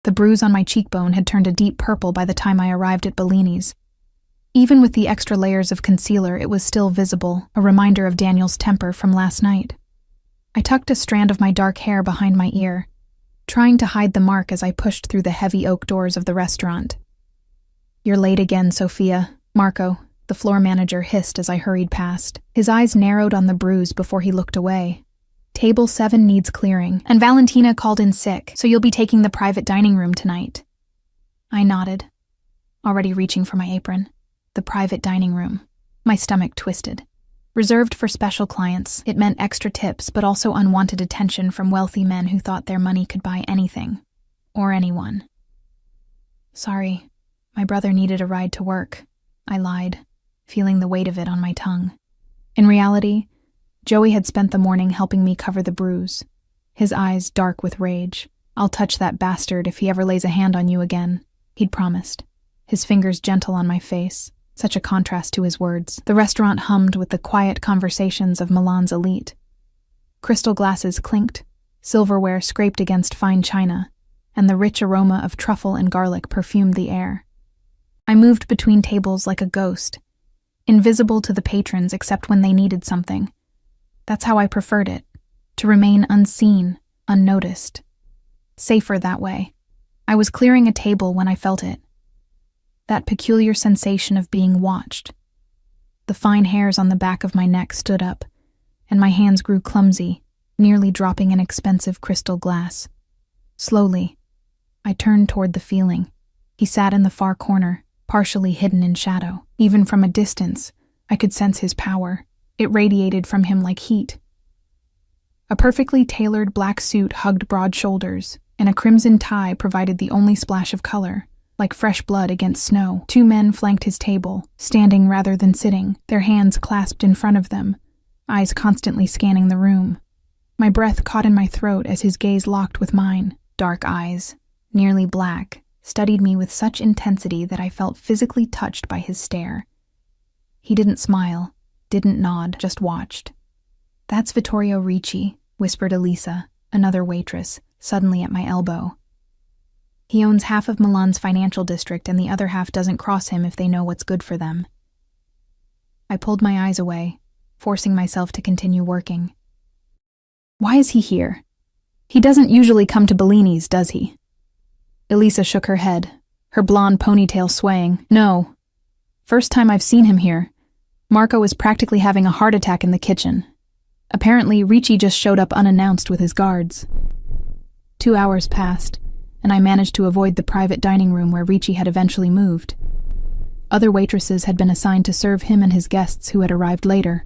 The bruise on my cheekbone had turned a deep purple by the time I arrived at Bellini's. Even with the extra layers of concealer, it was still visible, a reminder of Daniel's temper from last night. I tucked a strand of my dark hair behind my ear, trying to hide the mark as I pushed through the heavy oak doors of the restaurant. "You're late again, Sophia," Marco, the floor manager, hissed as I hurried past. His eyes narrowed on the bruise before he looked away. "Table 7 needs clearing, and Valentina called in sick, so you'll be taking the private dining room tonight." I nodded, already reaching for my apron. The private dining room. My stomach twisted. Reserved for special clients, it meant extra tips, but also unwanted attention from wealthy men who thought their money could buy anything. Or anyone. "Sorry, my brother needed a ride to work," I lied, feeling the weight of it on my tongue. In reality, Joey had spent the morning helping me cover the bruise, his eyes dark with rage. "I'll touch that bastard if he ever lays a hand on you again," he'd promised, his fingers gentle on my face, such a contrast to his words. The restaurant hummed with the quiet conversations of Milan's elite. Crystal glasses clinked, silverware scraped against fine china, and the rich aroma of truffle and garlic perfumed the air. I moved between tables like a ghost, invisible to the patrons except when they needed something. That's how I preferred it, to remain unseen, unnoticed. Safer that way. I was clearing a table when I felt it. That peculiar sensation of being watched. The fine hairs on the back of my neck stood up, and my hands grew clumsy, nearly dropping an expensive crystal glass. Slowly, I turned toward the feeling. He sat in the far corner, partially hidden in shadow. Even from a distance, I could sense his power. It radiated from him like heat. A perfectly tailored black suit hugged broad shoulders, and a crimson tie provided the only splash of color, like fresh blood against snow. 2 men flanked his table, standing rather than sitting, their hands clasped in front of them, eyes constantly scanning the room. My breath caught in my throat as his gaze locked with mine. Dark eyes, nearly black, studied me with such intensity that I felt physically touched by his stare. He didn't smile, didn't nod, just watched. "That's Vittorio Ricci," whispered Elisa, another waitress, suddenly at my elbow. "He owns half of Milan's financial district and the other half doesn't cross him if they know what's good for them." I pulled my eyes away, forcing myself to continue working. "Why is he here? He doesn't usually come to Bellini's, does he?" Elisa shook her head, her blonde ponytail swaying. "No. First time I've seen him here. Marco is practically having a heart attack in the kitchen. Apparently, Ricci just showed up unannounced with his guards." 2 hours passed, and I managed to avoid the private dining room where Ricci had eventually moved. Other waitresses had been assigned to serve him and his guests who had arrived later.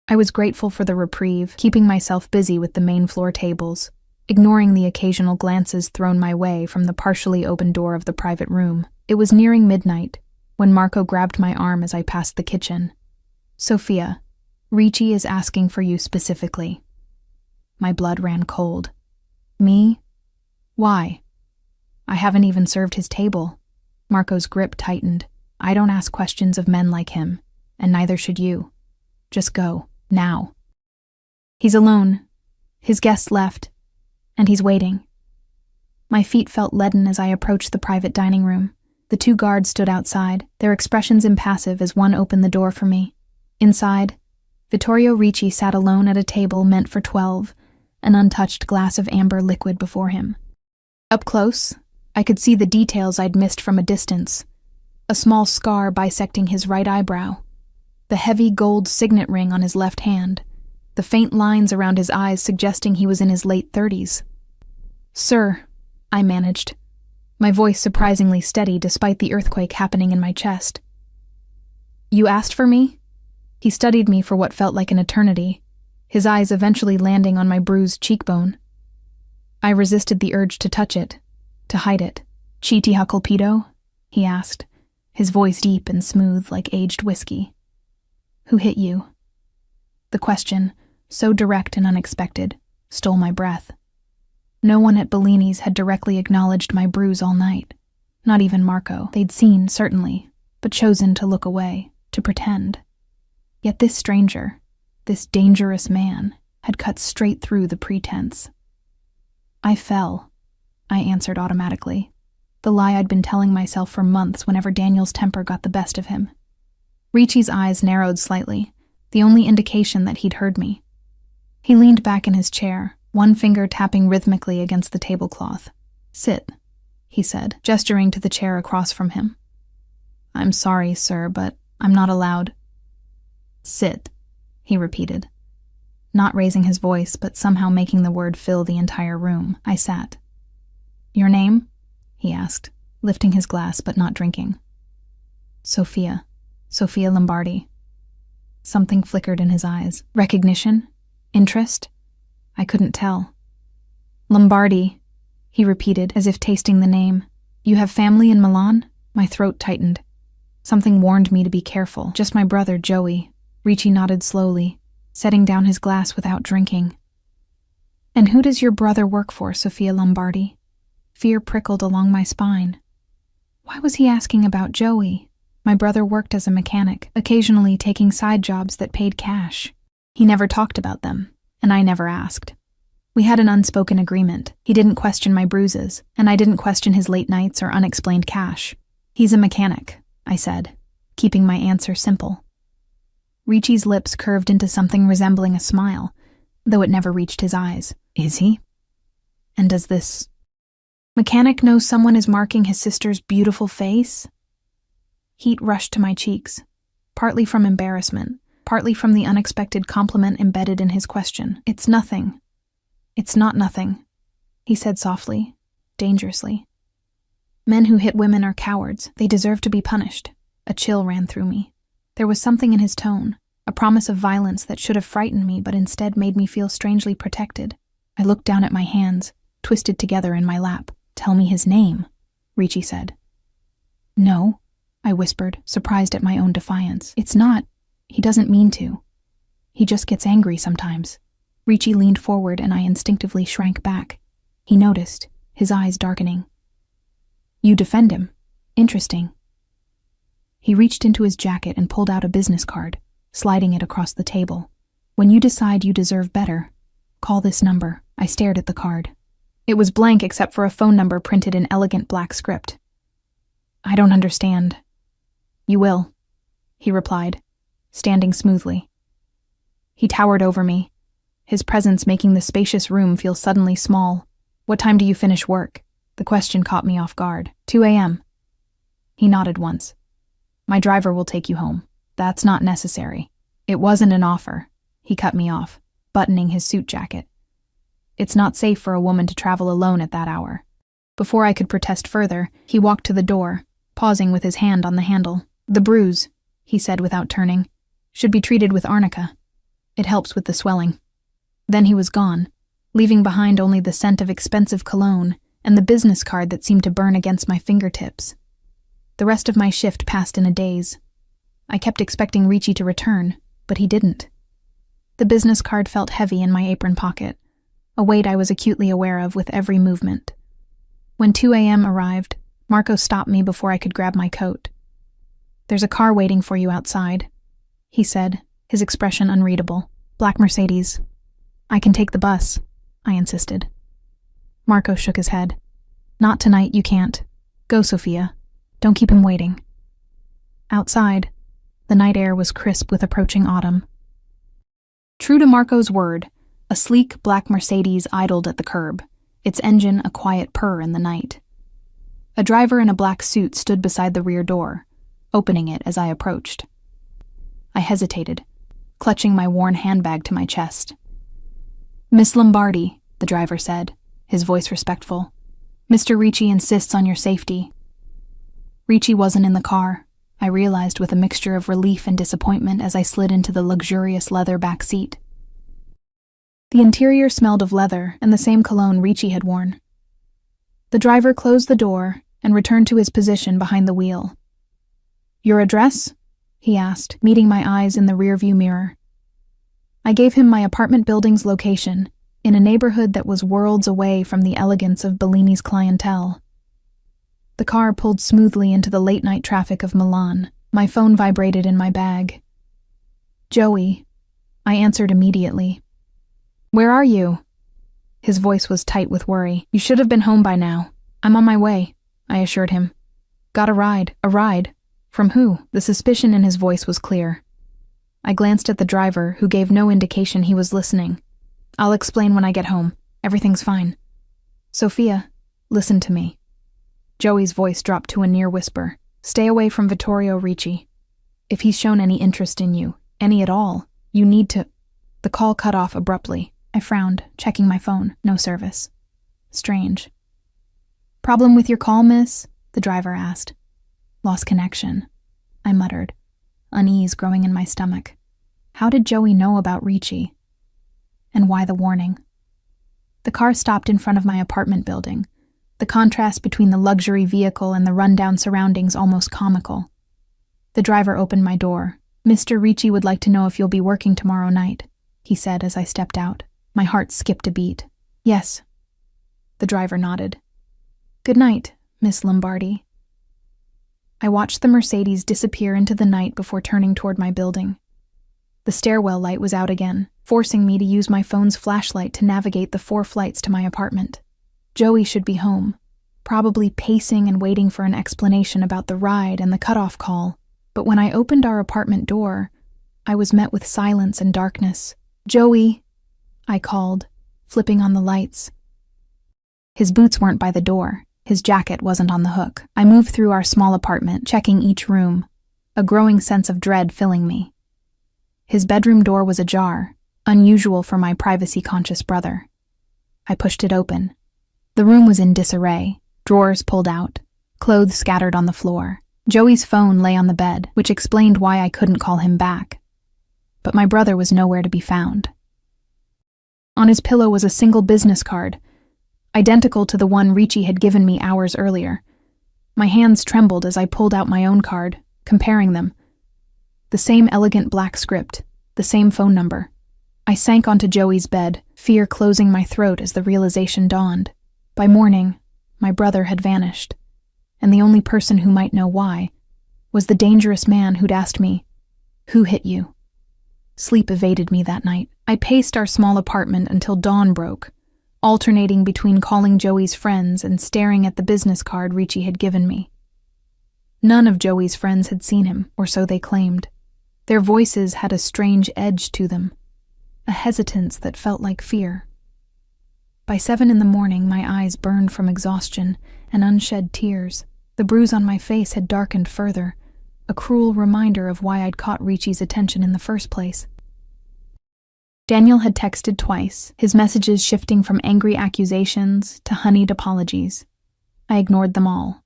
I was grateful for the reprieve, keeping myself busy with the main floor tables, ignoring the occasional glances thrown my way from the partially open door of the private room. It was nearing midnight when Marco grabbed my arm as I passed the kitchen. "Sophia, Ricci is asking for you specifically." My blood ran cold. "Me? Why? I haven't even served his table." Marco's grip tightened. "I don't ask questions of men like him, and neither should you. Just go, now." "He's alone. His guests left, and he's waiting." My feet felt leaden as I approached the private dining room. The 2 guards stood outside, their expressions impassive as one opened the door for me. Inside, Vittorio Ricci sat alone at a table meant for 12, an untouched glass of amber liquid before him. Up close, I could see the details I'd missed from a distance. A small scar bisecting his right eyebrow, the heavy gold signet ring on his left hand, the faint lines around his eyes suggesting he was in his late 30s. "Sir," I managed, my voice surprisingly steady despite the earthquake happening in my chest. "You asked for me?" He studied me for what felt like an eternity, his eyes eventually landing on my bruised cheekbone. I resisted the urge to touch it, to hide it. "Chi ti ha colpito?" he asked, his voice deep and smooth like aged whiskey. "Who hit you?" The question, so direct and unexpected, stole my breath. No one at Bellini's had directly acknowledged my bruise all night. Not even Marco. They'd seen, certainly, but chosen to look away, to pretend. Yet this stranger, this dangerous man, had cut straight through the pretense. I fell, I answered automatically. The lie I'd been telling myself for months whenever Daniel's temper got the best of him. Ricci's eyes narrowed slightly, the only indication that he'd heard me. He leaned back in his chair, one finger tapping rhythmically against the tablecloth. "Sit," he said, gesturing to the chair across from him. "I'm sorry, sir, but I'm not allowed." "Sit," he repeated, not raising his voice, but somehow making the word fill the entire room. I sat. "Your name?" he asked, lifting his glass but not drinking. "Sophia Lombardi." Something flickered in his eyes. Recognition? Interest? I couldn't tell. "Lombardi," he repeated, as if tasting the name. "You have family in Milan?" My throat tightened. Something warned me to be careful. "Just my brother, Joey." Ricci nodded slowly, setting down his glass without drinking. "And who does your brother work for, Sophia Lombardi?" Fear prickled along my spine. Why was he asking about Joey? My brother worked as a mechanic, occasionally taking side jobs that paid cash. He never talked about them, and I never asked. We had an unspoken agreement. He didn't question my bruises, and I didn't question his late nights or unexplained cash. "He's a mechanic," I said, keeping my answer simple. Ricci's lips curved into something resembling a smile, though it never reached his eyes. "Is he? And does this mechanic know someone is marking his sister's beautiful face?" Heat rushed to my cheeks, partly from embarrassment, partly from the unexpected compliment embedded in his question. "It's nothing. It's not nothing," he said softly, dangerously. "Men who hit women are cowards. They deserve to be punished." A chill ran through me. There was something in his tone, a promise of violence that should have frightened me but instead made me feel strangely protected. I looked down at my hands, twisted together in my lap. "Tell me his name," Ricci said. "No," I whispered, surprised at my own defiance. "It's not. He doesn't mean to. He just gets angry sometimes." Ricci leaned forward and I instinctively shrank back. He noticed, his eyes darkening. "You defend him. Interesting." He reached into his jacket and pulled out a business card, sliding it across the table. "When you decide you deserve better, call this number." I stared at the card. It was blank except for a phone number printed in elegant black script. "I don't understand." "You will," he replied, standing smoothly. He towered over me, his presence making the spacious room feel suddenly small. "What time do you finish work?" The question caught me off guard. 2 a.m. He nodded once. "My driver will take you home." "That's not necessary." "It wasn't an offer." He cut me off, buttoning his suit jacket. "It's not safe for a woman to travel alone at that hour." Before I could protest further, he walked to the door, pausing with his hand on the handle. "The bruise," he said without turning, "should be treated with arnica. It helps with the swelling." Then he was gone, leaving behind only the scent of expensive cologne and the business card that seemed to burn against my fingertips. The rest of my shift passed in a daze. I kept expecting Ricci to return, but he didn't. The business card felt heavy in my apron pocket, a weight I was acutely aware of with every movement. When 2 a.m. arrived, Marco stopped me before I could grab my coat. "There's a car waiting for you outside," he said, his expression unreadable. "Black Mercedes." "I can take the bus," I insisted. Marco shook his head. "Not tonight, you can't. Go, Sophia. Don't keep him waiting." Outside, the night air was crisp with approaching autumn. True to Marco's word, a sleek black Mercedes idled at the curb, its engine a quiet purr in the night. A driver in a black suit stood beside the rear door, opening it as I approached. I hesitated, clutching my worn handbag to my chest. "Miss Lombardi," the driver said, his voice respectful. "Mr. Ricci insists on your safety." Ricci wasn't in the car, I realized with a mixture of relief and disappointment as I slid into the luxurious leather back seat. The interior smelled of leather and the same cologne Ricci had worn. The driver closed the door and returned to his position behind the wheel. "Your address?" he asked, meeting my eyes in the rearview mirror. I gave him my apartment building's location, in a neighborhood that was worlds away from the elegance of Bellini's clientele. The car pulled smoothly into the late-night traffic of Milan. My phone vibrated in my bag. "Joey," I answered immediately. "Where are you?" His voice was tight with worry. "You should have been home by now." "I'm on my way," I assured him. "Got a ride." "A ride? From who?" The suspicion in his voice was clear. I glanced at the driver, who gave no indication he was listening. "I'll explain when I get home. Everything's fine." "Sophia, listen to me." Joey's voice dropped to a near whisper. "Stay away from Vittorio Ricci. If he's shown any interest in you, any at all, you need to—" The call cut off abruptly. I frowned, checking my phone. No service. Strange. "Problem with your call, miss?" the driver asked. "Lost connection," I muttered, unease growing in my stomach. How did Joey know about Ricci? And why the warning? The car stopped in front of my apartment building, the contrast between the luxury vehicle and the rundown surroundings almost comical. The driver opened my door. "Mr. Ricci would like to know if you'll be working tomorrow night," he said as I stepped out. My heart skipped a beat. "Yes." The driver nodded. "Good night, Miss Lombardi." I watched the Mercedes disappear into the night before turning toward my building. The stairwell light was out again, forcing me to use my phone's flashlight to navigate the 4 flights to my apartment. Joey should be home, probably pacing and waiting for an explanation about the ride and the cutoff call. But when I opened our apartment door, I was met with silence and darkness. "Joey," I called, flipping on the lights. His boots weren't by the door. His jacket wasn't on the hook. I moved through our small apartment, checking each room, a growing sense of dread filling me. His bedroom door was ajar, unusual for my privacy-conscious brother. I pushed it open. The room was in disarray, drawers pulled out, clothes scattered on the floor. Joey's phone lay on the bed, which explained why I couldn't call him back. But my brother was nowhere to be found. On his pillow was a single business card, identical to the one Ricci had given me hours earlier. My hands trembled as I pulled out my own card, comparing them. The same elegant black script, the same phone number. I sank onto Joey's bed, fear closing my throat as the realization dawned. By morning, my brother had vanished, and the only person who might know why was the dangerous man who'd asked me, "Who hit you?" Sleep evaded me that night. I paced our small apartment until dawn broke, alternating between calling Joey's friends and staring at the business card Ricci had given me. None of Joey's friends had seen him, or so they claimed. Their voices had a strange edge to them, a hesitance that felt like fear. By 7 in the morning, my eyes burned from exhaustion and unshed tears. The bruise on my face had darkened further, a cruel reminder of why I'd caught Ricci's attention in the first place. Daniel had texted twice, his messages shifting from angry accusations to honeyed apologies. I ignored them all.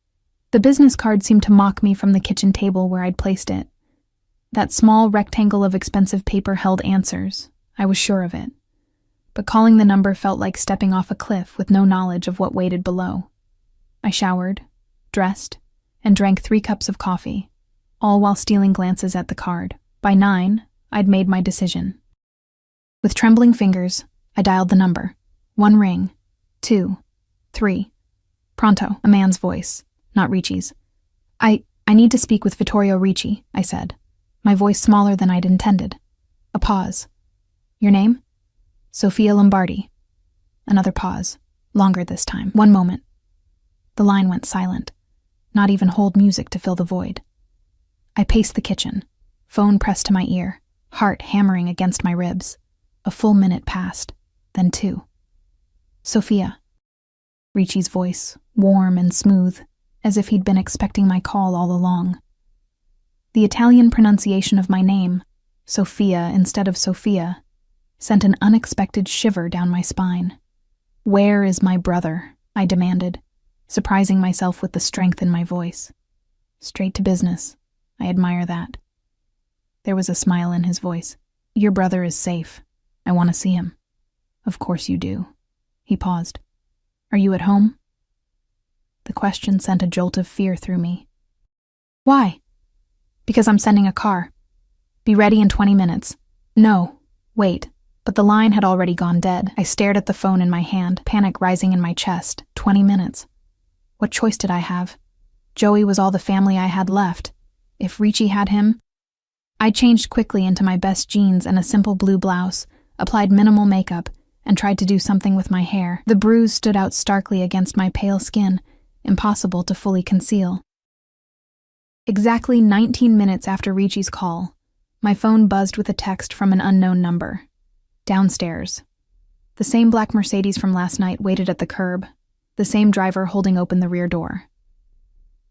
The business card seemed to mock me from the kitchen table where I'd placed it. That small rectangle of expensive paper held answers. I was sure of it. But calling the number felt like stepping off a cliff with no knowledge of what waited below. I showered, dressed, and drank 3 cups of coffee, all while stealing glances at the card. By 9, I'd made my decision. With trembling fingers, I dialed the number. 1 ring, 2, 3. Pronto, a man's voice, not Ricci's. I need to speak with Vittorio Ricci, I said, my voice smaller than I'd intended. A pause. Your name? Sophia Lombardi. Another pause, longer this time. 1 moment. The line went silent, not even hold music to fill the void. I paced the kitchen, phone pressed to my ear, heart hammering against my ribs. A full minute passed, then 2. Sophia. Ricci's voice, warm and smooth, as if he'd been expecting my call all along. The Italian pronunciation of my name, Sophia instead of Sophia, sent an unexpected shiver down my spine. "Where is my brother?" I demanded, surprising myself with the strength in my voice. Straight to business. I admire that. There was a smile in his voice. "Your brother is safe. I want to see him." "Of course you do." He paused. "Are you at home?" The question sent a jolt of fear through me. "Why?" "Because I'm sending a car. Be ready in 20 minutes. "No, wait." But the line had already gone dead. I stared at the phone in my hand, panic rising in my chest. 20 minutes. What choice did I have? Joey was all the family I had left. If Ricci had him... I changed quickly into my best jeans and a simple blue blouse, applied minimal makeup, and tried to do something with my hair. The bruise stood out starkly against my pale skin, impossible to fully conceal. Exactly 19 minutes after Ricci's call, my phone buzzed with a text from an unknown number. Downstairs. The same black Mercedes from last night waited at the curb, the same driver holding open the rear door.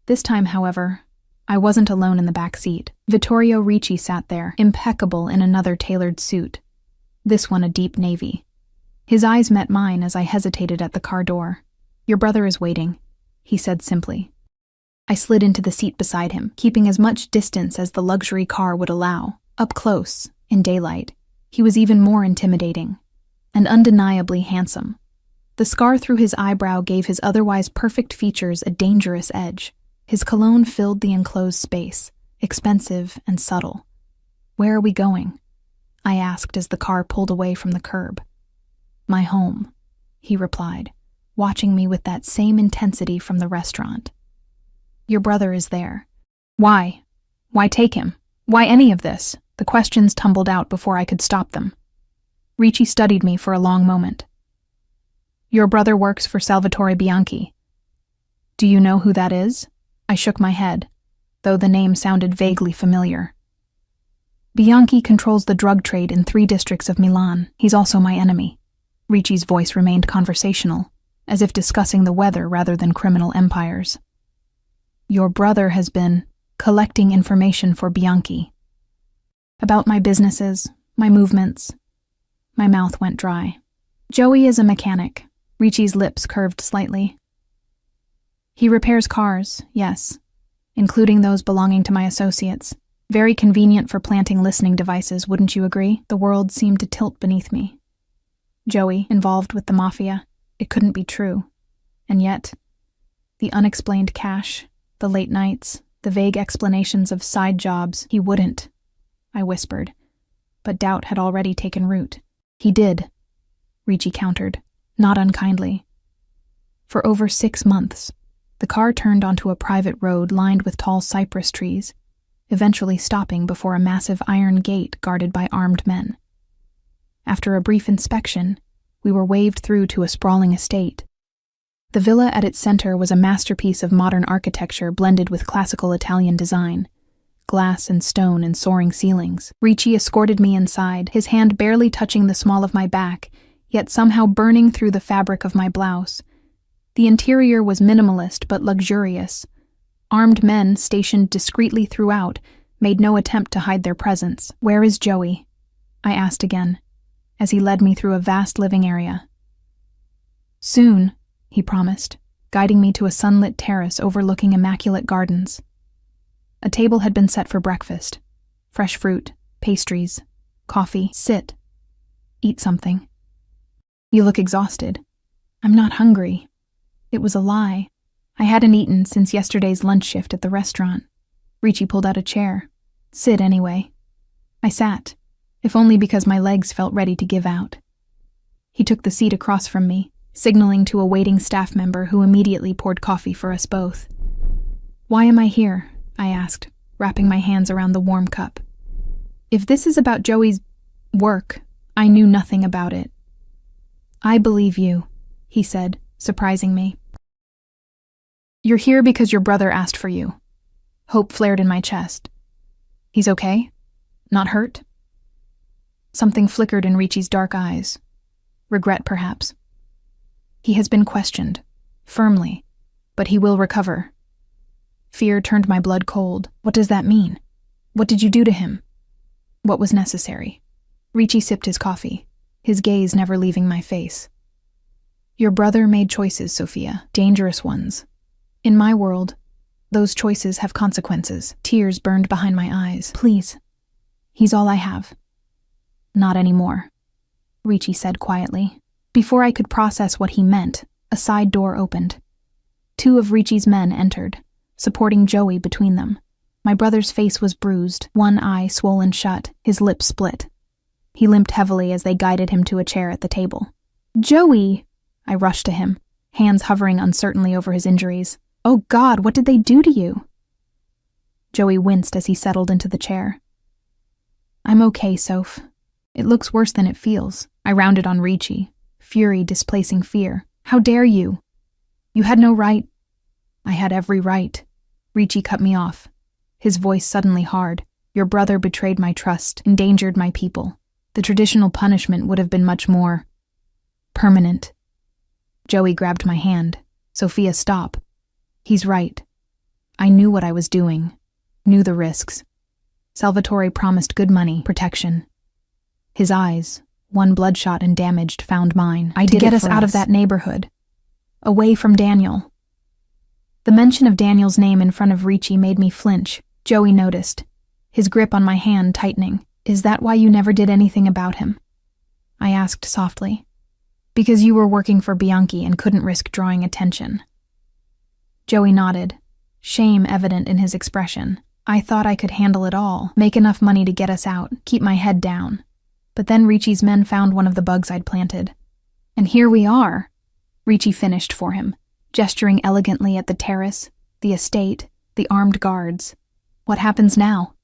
This time, however, I wasn't alone in the back seat. Vittorio Ricci sat there, impeccable in another tailored suit, this one a deep navy. His eyes met mine as I hesitated at the car door. "Your brother is waiting," he said simply. I slid into the seat beside him, keeping as much distance as the luxury car would allow. Up close, in daylight, he was even more intimidating, and undeniably handsome. The scar through his eyebrow gave his otherwise perfect features a dangerous edge. His cologne filled the enclosed space, expensive and subtle. "Where are we going?" I asked as the car pulled away from the curb. "My home," he replied, watching me with that same intensity from the restaurant. "Your brother is there." "Why? Why take him? Why any of this?" The questions tumbled out before I could stop them. Ricci studied me for a long moment. "Your brother works for Salvatore Bianchi." "Do you know who that is?" I shook my head, though the name sounded vaguely familiar. "Bianchi controls the drug trade in 3 districts of Milan. He's also my enemy." Ricci's voice remained conversational, as if discussing the weather rather than criminal empires. "Your brother has been collecting information for Bianchi. About my businesses, my movements." My mouth went dry. "Joey is a mechanic." Ricci's lips curved slightly. "He repairs cars, yes, including those belonging to my associates. Very convenient for planting listening devices, wouldn't you agree?" The world seemed to tilt beneath me. Joey, involved with the Mafia, it couldn't be true. And yet, the unexplained cash, the late nights, the vague explanations of side jobs, "He wouldn't," I whispered, but doubt had already taken root. "He did," Ricci countered, not unkindly. For over 6 months, the car turned onto a private road lined with tall cypress trees, eventually stopping before a massive iron gate guarded by armed men. After a brief inspection, we were waved through to a sprawling estate. The villa at its center was a masterpiece of modern architecture blended with classical Italian design, glass and stone and soaring ceilings. Ricci escorted me inside, his hand barely touching the small of my back, yet somehow burning through the fabric of my blouse. The interior was minimalist but luxurious. Armed men stationed discreetly throughout made no attempt to hide their presence. "Where is Joey?" I asked again, as he led me through a vast living area. "Soon," he promised, guiding me to a sunlit terrace overlooking immaculate gardens. A table had been set for breakfast. Fresh fruit, pastries, coffee. "Sit. Eat something." "You look exhausted." "I'm not hungry." It was a lie. I hadn't eaten since yesterday's lunch shift at the restaurant. Ricci pulled out a chair. "Sit anyway." I sat, if only because my legs felt ready to give out. He took the seat across from me, signaling to a waiting staff member who immediately poured coffee for us both. "Why am I here?" I asked, wrapping my hands around the warm cup. If this is about Joey's work, I knew nothing about it. "I believe you," he said, surprising me. "You're here because your brother asked for you." Hope flared in my chest. "He's okay? Not hurt?" Something flickered in Ricci's dark eyes. Regret, perhaps. "He has been questioned, firmly, but he will recover." Fear turned my blood cold. What does that mean? What did you do to him? What was necessary? Ricci sipped his coffee, his gaze never leaving my face. "Your brother made choices, Sophia, dangerous ones. In my world, those choices have consequences." Tears burned behind my eyes. "Please. He's all I have." "Not anymore," Ricci said quietly. Before I could process what he meant, a side door opened. 2 of Ricci's men entered, supporting Joey between them. My brother's face was bruised, one eye swollen shut, his lips split. He limped heavily as they guided him to a chair at the table. "Joey!" I rushed to him, hands hovering uncertainly over his injuries. "Oh God, what did they do to you?" Joey winced as he settled into the chair. "I'm okay, Soph. It looks worse than it feels." I rounded on Ricci, fury displacing fear. How dare you? You had no right. I had every right. Ricci cut me off, his voice suddenly hard. Your brother betrayed my trust, endangered my people. The traditional punishment would have been much more permanent. Joey grabbed my hand. Sophia, stop. He's right. I knew what I was doing, knew the risks. Salvatore promised good money, protection. His eyes, one bloodshot and damaged, found mine. I did get us out of that neighborhood, away from Daniel. The mention of Daniel's name in front of Ricci made me flinch. Joey noticed, his grip on my hand tightening. Is that why you never did anything about him? I asked softly. Because you were working for Bianchi and couldn't risk drawing attention. Joey nodded, shame evident in his expression. I thought I could handle it all, make enough money to get us out, keep my head down. But then Ricci's men found one of the bugs I'd planted. And here we are. Ricci finished for him, gesturing elegantly at the terrace, the estate, the armed guards. What happens now?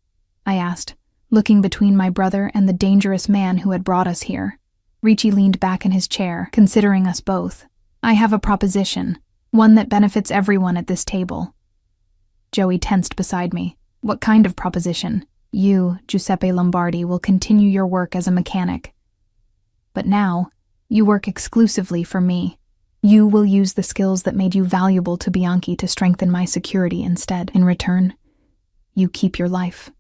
I asked, looking between my brother and the dangerous man who had brought us here. Ricci leaned back in his chair, considering us both. I have a proposition, one that benefits everyone at this table. Joey tensed beside me. What kind of proposition? You, Giuseppe Lombardi, will continue your work as a mechanic. But now, you work exclusively for me. You will use the skills that made you valuable to Bianchi to strengthen my security instead. In return, you keep your life.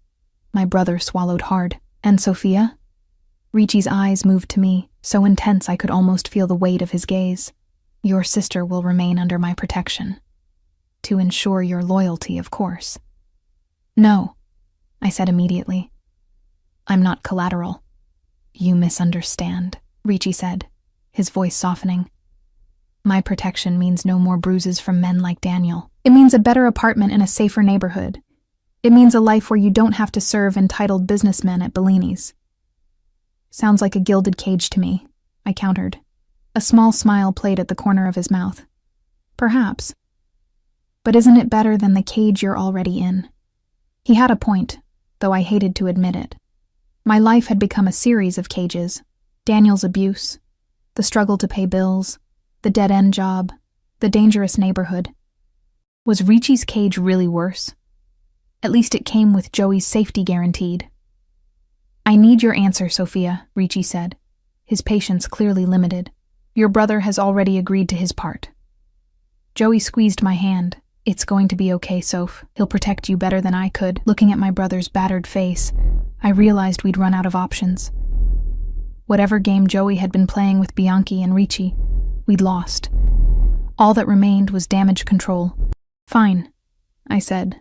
My brother swallowed hard. And Sophia? Ricci's eyes moved to me, so intense I could almost feel the weight of his gaze. Your sister will remain under my protection. To ensure your loyalty, of course. No, I said immediately. I'm not collateral. You misunderstand, Ricci said, his voice softening. My protection means no more bruises from men like Daniel. It means a better apartment in a safer neighborhood. It means a life where you don't have to serve entitled businessmen at Bellini's. Sounds like a gilded cage to me, I countered. A small smile played at the corner of his mouth. Perhaps. But isn't it better than the cage you're already in? He had a point, though I hated to admit it. My life had become a series of cages. Daniel's abuse, the struggle to pay bills, the dead-end job, the dangerous neighborhood. Was Ricci's cage really worse? At least it came with Joey's safety guaranteed. I need your answer, Sophia, Ricci said, his patience clearly limited. Your brother has already agreed to his part. Joey squeezed my hand. It's going to be okay, Soph. He'll protect you better than I could. Looking at my brother's battered face, I realized we'd run out of options. Whatever game Joey had been playing with Bianchi and Ricci, we'd lost. All that remained was damage control. Fine, I said,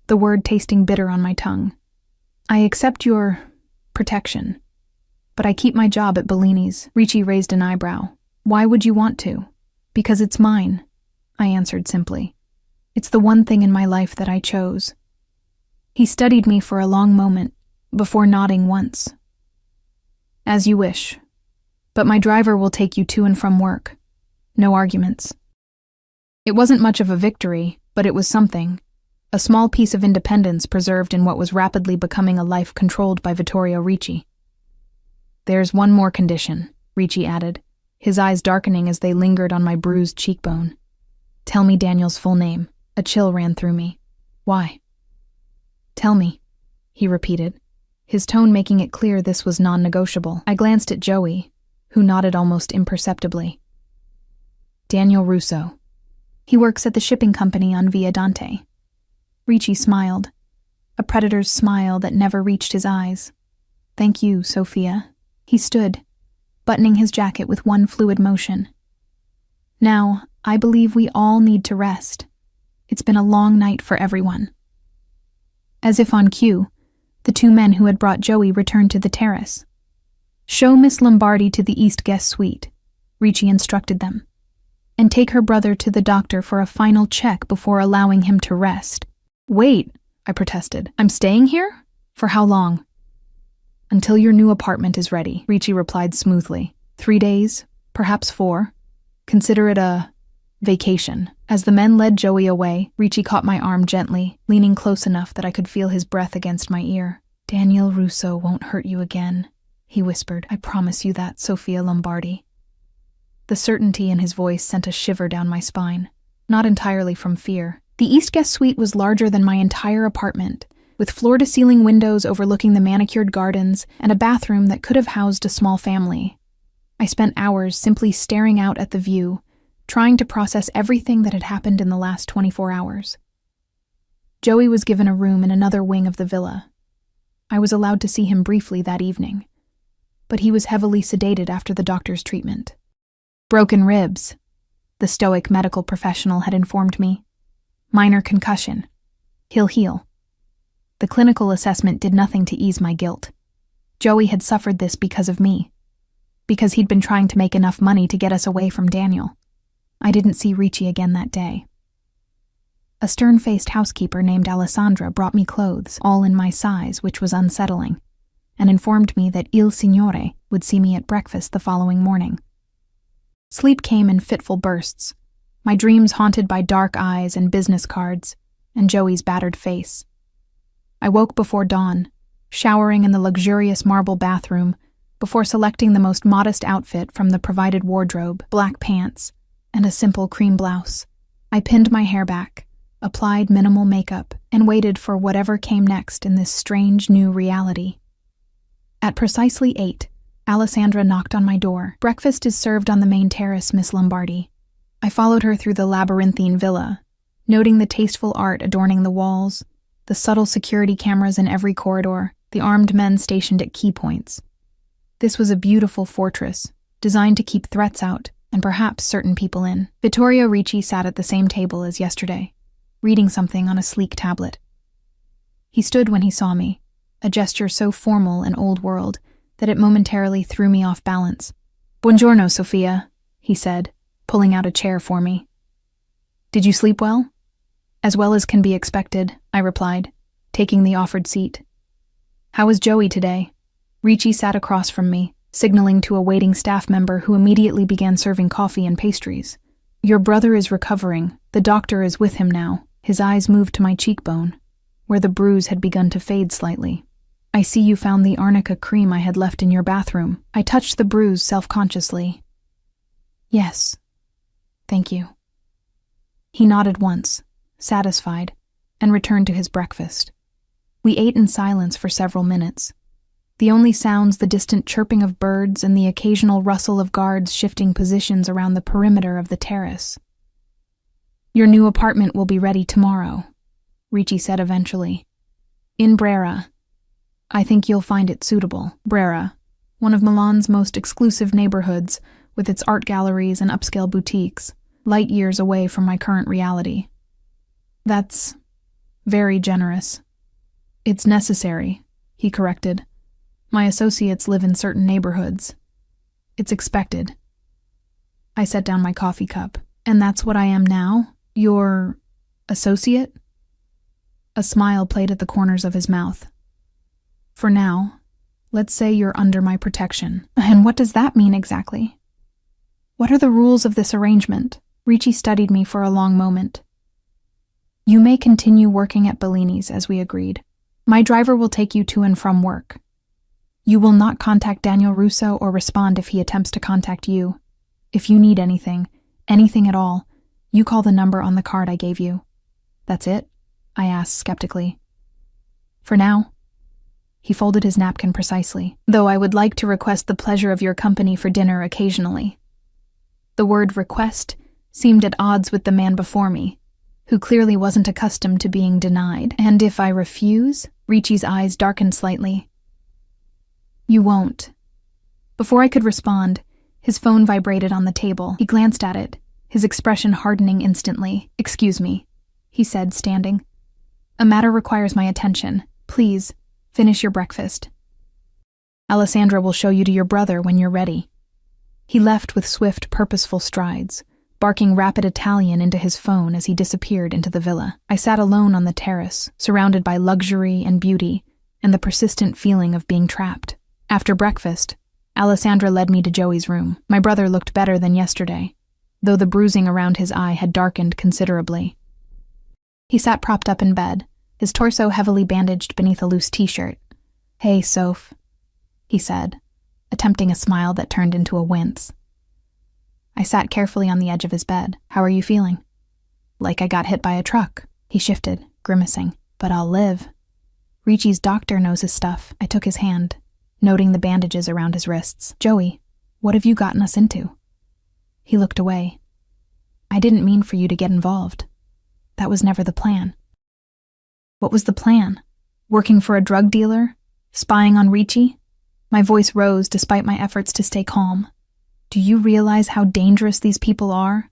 the word tasting bitter on my tongue. I accept your protection, but I keep my job at Bellini's. Ricci raised an eyebrow. Why would you want to? Because it's mine, I answered simply. It's the one thing in my life that I chose. He studied me for a long moment, before nodding once. As you wish, but my driver will take you to and from work. No arguments. It wasn't much of a victory, but it was something. A small piece of independence preserved in what was rapidly becoming a life controlled by Vittorio Ricci. There's one more condition, Ricci added, his eyes darkening as they lingered on my bruised cheekbone. Tell me Daniel's full name. A chill ran through me. Why? Tell me, he repeated, his tone making it clear this was non-negotiable. I glanced at Joey, who nodded almost imperceptibly. Daniel Russo. He works at the shipping company on Via Dante. Ricci smiled, a predator's smile that never reached his eyes. Thank you, Sophia. He stood, buttoning his jacket with one fluid motion. Now, I believe we all need to rest. It's been a long night for everyone. As if on cue, the two men who had brought Joey returned to the terrace. Show Miss Lombardi to the East guest suite, Ricci instructed them, and take her brother to the doctor for a final check before allowing him to rest. Wait, I protested. I'm staying here? For how long? Until your new apartment is ready, Ricci replied smoothly. 3 days, perhaps 4. Consider it a vacation. As the men led Joey away, Ricci caught my arm gently, leaning close enough that I could feel his breath against my ear. Daniel Russo won't hurt you again, he whispered. I promise you that, Sophia Lombardi. The certainty in his voice sent a shiver down my spine, not entirely from fear. The East Guest Suite was larger than my entire apartment, with floor-to-ceiling windows overlooking the manicured gardens and a bathroom that could have housed a small family. I spent hours simply staring out at the view, trying to process everything that had happened in the last 24 hours. Joey was given a room in another wing of the villa. I was allowed to see him briefly that evening, but he was heavily sedated after the doctor's treatment. Broken ribs, the stoic medical professional had informed me. Minor concussion. He'll heal. The clinical assessment did nothing to ease my guilt. Joey had suffered this because of me, because he'd been trying to make enough money to get us away from Daniel. I didn't see Ricci again that day. A stern-faced housekeeper named Alessandra brought me clothes, all in my size, which was unsettling, and informed me that Il Signore would see me at breakfast the following morning. Sleep came in fitful bursts, my dreams haunted by dark eyes and business cards, and Joey's battered face. I woke before dawn, showering in the luxurious marble bathroom, before selecting the most modest outfit from the provided wardrobe, black pants, and a simple cream blouse. I pinned my hair back, applied minimal makeup, and waited for whatever came next in this strange new reality. At precisely 8, Alessandra knocked on my door. "Breakfast is served on the main terrace, Miss Lombardi." I followed her through the labyrinthine villa, noting the tasteful art adorning the walls, the subtle security cameras in every corridor, the armed men stationed at key points. This was a beautiful fortress, designed to keep threats out and perhaps certain people in. Vittorio Ricci sat at the same table as yesterday, reading something on a sleek tablet. He stood when he saw me, a gesture so formal and old-world that it momentarily threw me off balance. "Buongiorno, Sofia," he said, pulling out a chair for me. "Did you sleep well?" "As well as can be expected," I replied, taking the offered seat. "How is Joey today?" Ricci sat across from me, signaling to a waiting staff member who immediately began serving coffee and pastries. "Your brother is recovering. The doctor is with him now." His eyes moved to my cheekbone, where the bruise had begun to fade slightly. "I see you found the arnica cream I had left in your bathroom." I touched the bruise self-consciously. "Yes. Thank you." He nodded once, satisfied, and returned to his breakfast. We ate in silence for several minutes. The only sounds the distant chirping of birds and the occasional rustle of guards shifting positions around the perimeter of the terrace. "Your new apartment will be ready tomorrow," Ricci said eventually. "In Brera. I think you'll find it suitable." Brera, one of Milan's most exclusive neighborhoods, with its art galleries and upscale boutiques, light years away from my current reality. "That's very generous." "It's necessary," he corrected. "My associates live in certain neighborhoods. It's expected." I set down my coffee cup. "And that's what I am now? Your associate?" A smile played at the corners of his mouth. "For now, let's say you're under my protection." "And what does that mean exactly? What are the rules of this arrangement?" Ricci studied me for a long moment. "You may continue working at Bellini's as we agreed. My driver will take you to and from work. You will not contact Daniel Russo or respond if he attempts to contact you. If you need anything at all, you call the number on the card I gave you." "That's it?" I asked skeptically. "For now." He folded his napkin precisely. "Though I would like to request the pleasure of your company for dinner occasionally." The word request seemed at odds with the man before me, who clearly wasn't accustomed to being denied. "And if I refuse?" Ricci's eyes darkened slightly. "You won't." Before I could respond, his phone vibrated on the table. He glanced at it, his expression hardening instantly. "Excuse me," he said, standing. "A matter requires my attention. Please, finish your breakfast. Alessandra will show you to your brother when you're ready." He left with swift, purposeful strides, barking rapid Italian into his phone as he disappeared into the villa. I sat alone on the terrace, surrounded by luxury and beauty, and the persistent feeling of being trapped. After breakfast, Alessandra led me to Joey's room. My brother looked better than yesterday, though the bruising around his eye had darkened considerably. He sat propped up in bed, his torso heavily bandaged beneath a loose t-shirt. "Hey, Soph," he said, attempting a smile that turned into a wince. I sat carefully on the edge of his bed. How are you feeling? Like I got hit by a truck. He shifted, grimacing. But I'll live. Ricci's doctor knows his stuff. I took his hand, noting the bandages around his wrists. Joey, what have you gotten us into? He looked away. I didn't mean for you to get involved. That was never the plan. What was the plan? Working for a drug dealer? Spying on Ricci? My voice rose despite my efforts to stay calm. Do you realize how dangerous these people are?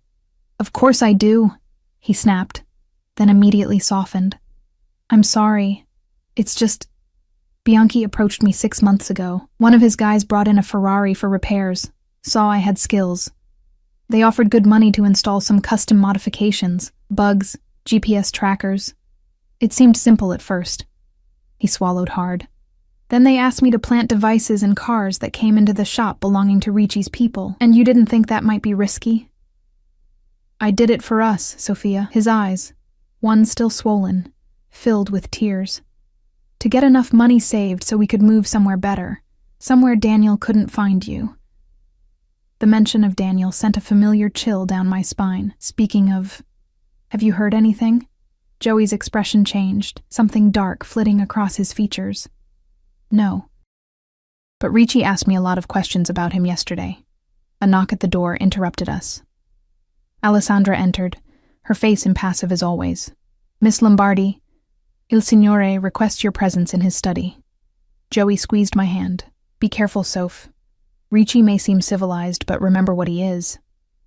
Of course I do, he snapped, then immediately softened. I'm sorry. It's just... Bianchi approached me 6 months ago. One of his guys brought in a Ferrari for repairs, saw I had skills. They offered good money to install some custom modifications, bugs, GPS trackers. It seemed simple at first. He swallowed hard. Then they asked me to plant devices in cars that came into the shop belonging to Ricci's people. And you didn't think that might be risky? I did it for us, Sophia. His eyes, one still swollen, filled with tears. To get enough money saved so we could move somewhere better, somewhere Daniel couldn't find you. The mention of Daniel sent a familiar chill down my spine. Speaking of, have you heard anything? Joey's expression changed, something dark flitting across his features. No. But Ricci asked me a lot of questions about him yesterday. A knock at the door interrupted us. Alessandra entered, her face impassive as always. Miss Lombardi, Il Signore requests your presence in his study. Joey squeezed my hand. Be careful, Soph. Ricci may seem civilized, but remember what he is.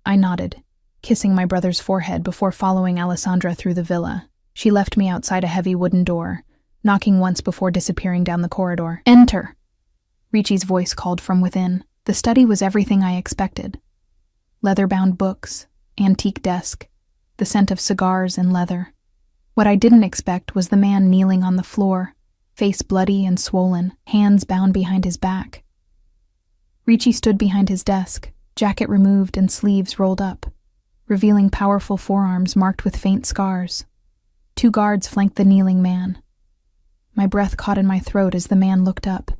I nodded, kissing my brother's forehead before following Alessandra through the villa. She left me outside a heavy wooden door, knocking once before disappearing down the corridor. Enter! Ricci's voice called from within. The study was everything I expected. Leather-bound books, antique desk, the scent of cigars and leather. What I didn't expect was the man kneeling on the floor, face bloody and swollen, hands bound behind his back. Ricci stood behind his desk, jacket removed and sleeves rolled up, revealing powerful forearms marked with faint scars. 2 guards flanked the kneeling man. My breath caught in my throat as the man looked up,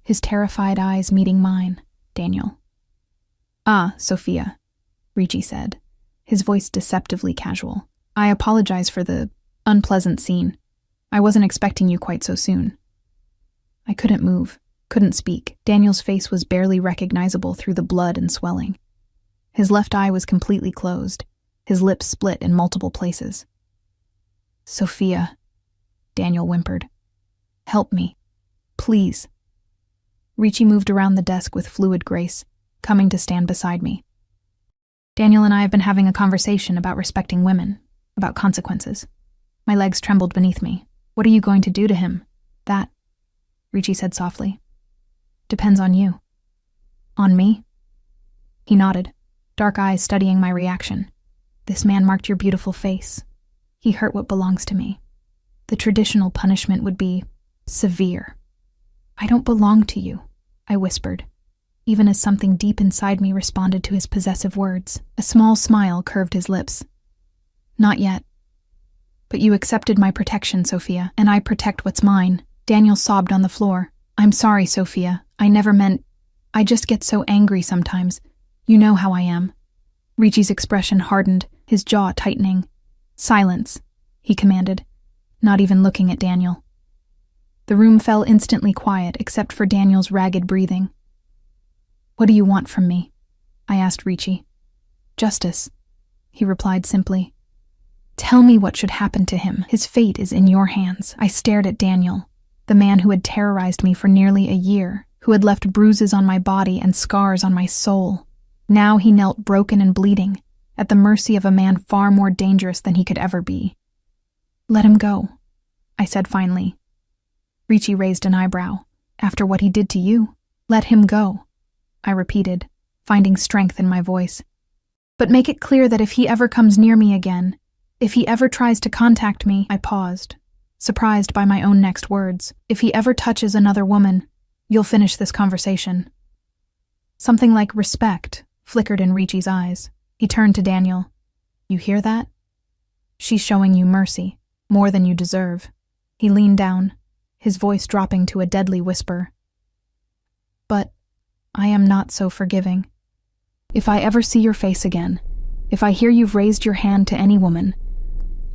his terrified eyes meeting mine. Daniel. Ah, Sophia, Ricci said, his voice deceptively casual. I apologize for the unpleasant scene. I wasn't expecting you quite so soon. I couldn't move, couldn't speak. Daniel's face was barely recognizable through the blood and swelling. His left eye was completely closed, his lips split in multiple places. Sophia, Daniel whimpered. Help me, please. Ricci moved around the desk with fluid grace, coming to stand beside me. Daniel and I have been having a conversation about respecting women, about consequences. My legs trembled beneath me. What are you going to do to him? That, Ricci said softly, depends on you. On me? He nodded, dark eyes studying my reaction. This man marked your beautiful face. He hurt what belongs to me. The traditional punishment would be severe. I don't belong to you, I whispered, even as something deep inside me responded to his possessive words. A small smile curved his lips. Not yet. But you accepted my protection, Sophia, and I protect what's mine. Daniel sobbed on the floor. I'm sorry, Sophia. I never meant... I just get so angry sometimes. You know how I am. Ricci's expression hardened, his jaw tightening. Silence, he commanded, not even looking at Daniel. The room fell instantly quiet except for Daniel's ragged breathing. What do you want from me? I asked Ricci. Justice, he replied simply. Tell me what should happen to him. His fate is in your hands. I stared at Daniel, the man who had terrorized me for nearly a year, who had left bruises on my body and scars on my soul. Now he knelt broken and bleeding, at the mercy of a man far more dangerous than he could ever be. Let him go, I said finally. Ricci raised an eyebrow. After what he did to you, let him go, I repeated, finding strength in my voice. But make it clear that if he ever comes near me again, if he ever tries to contact me, I paused, surprised by my own next words. If he ever touches another woman, you'll finish this conversation. Something like respect flickered in Ricci's eyes. He turned to Daniel. You hear that? She's showing you mercy, more than you deserve. He leaned down, his voice dropping to a deadly whisper. But I am not so forgiving. If I ever see your face again, if I hear you've raised your hand to any woman,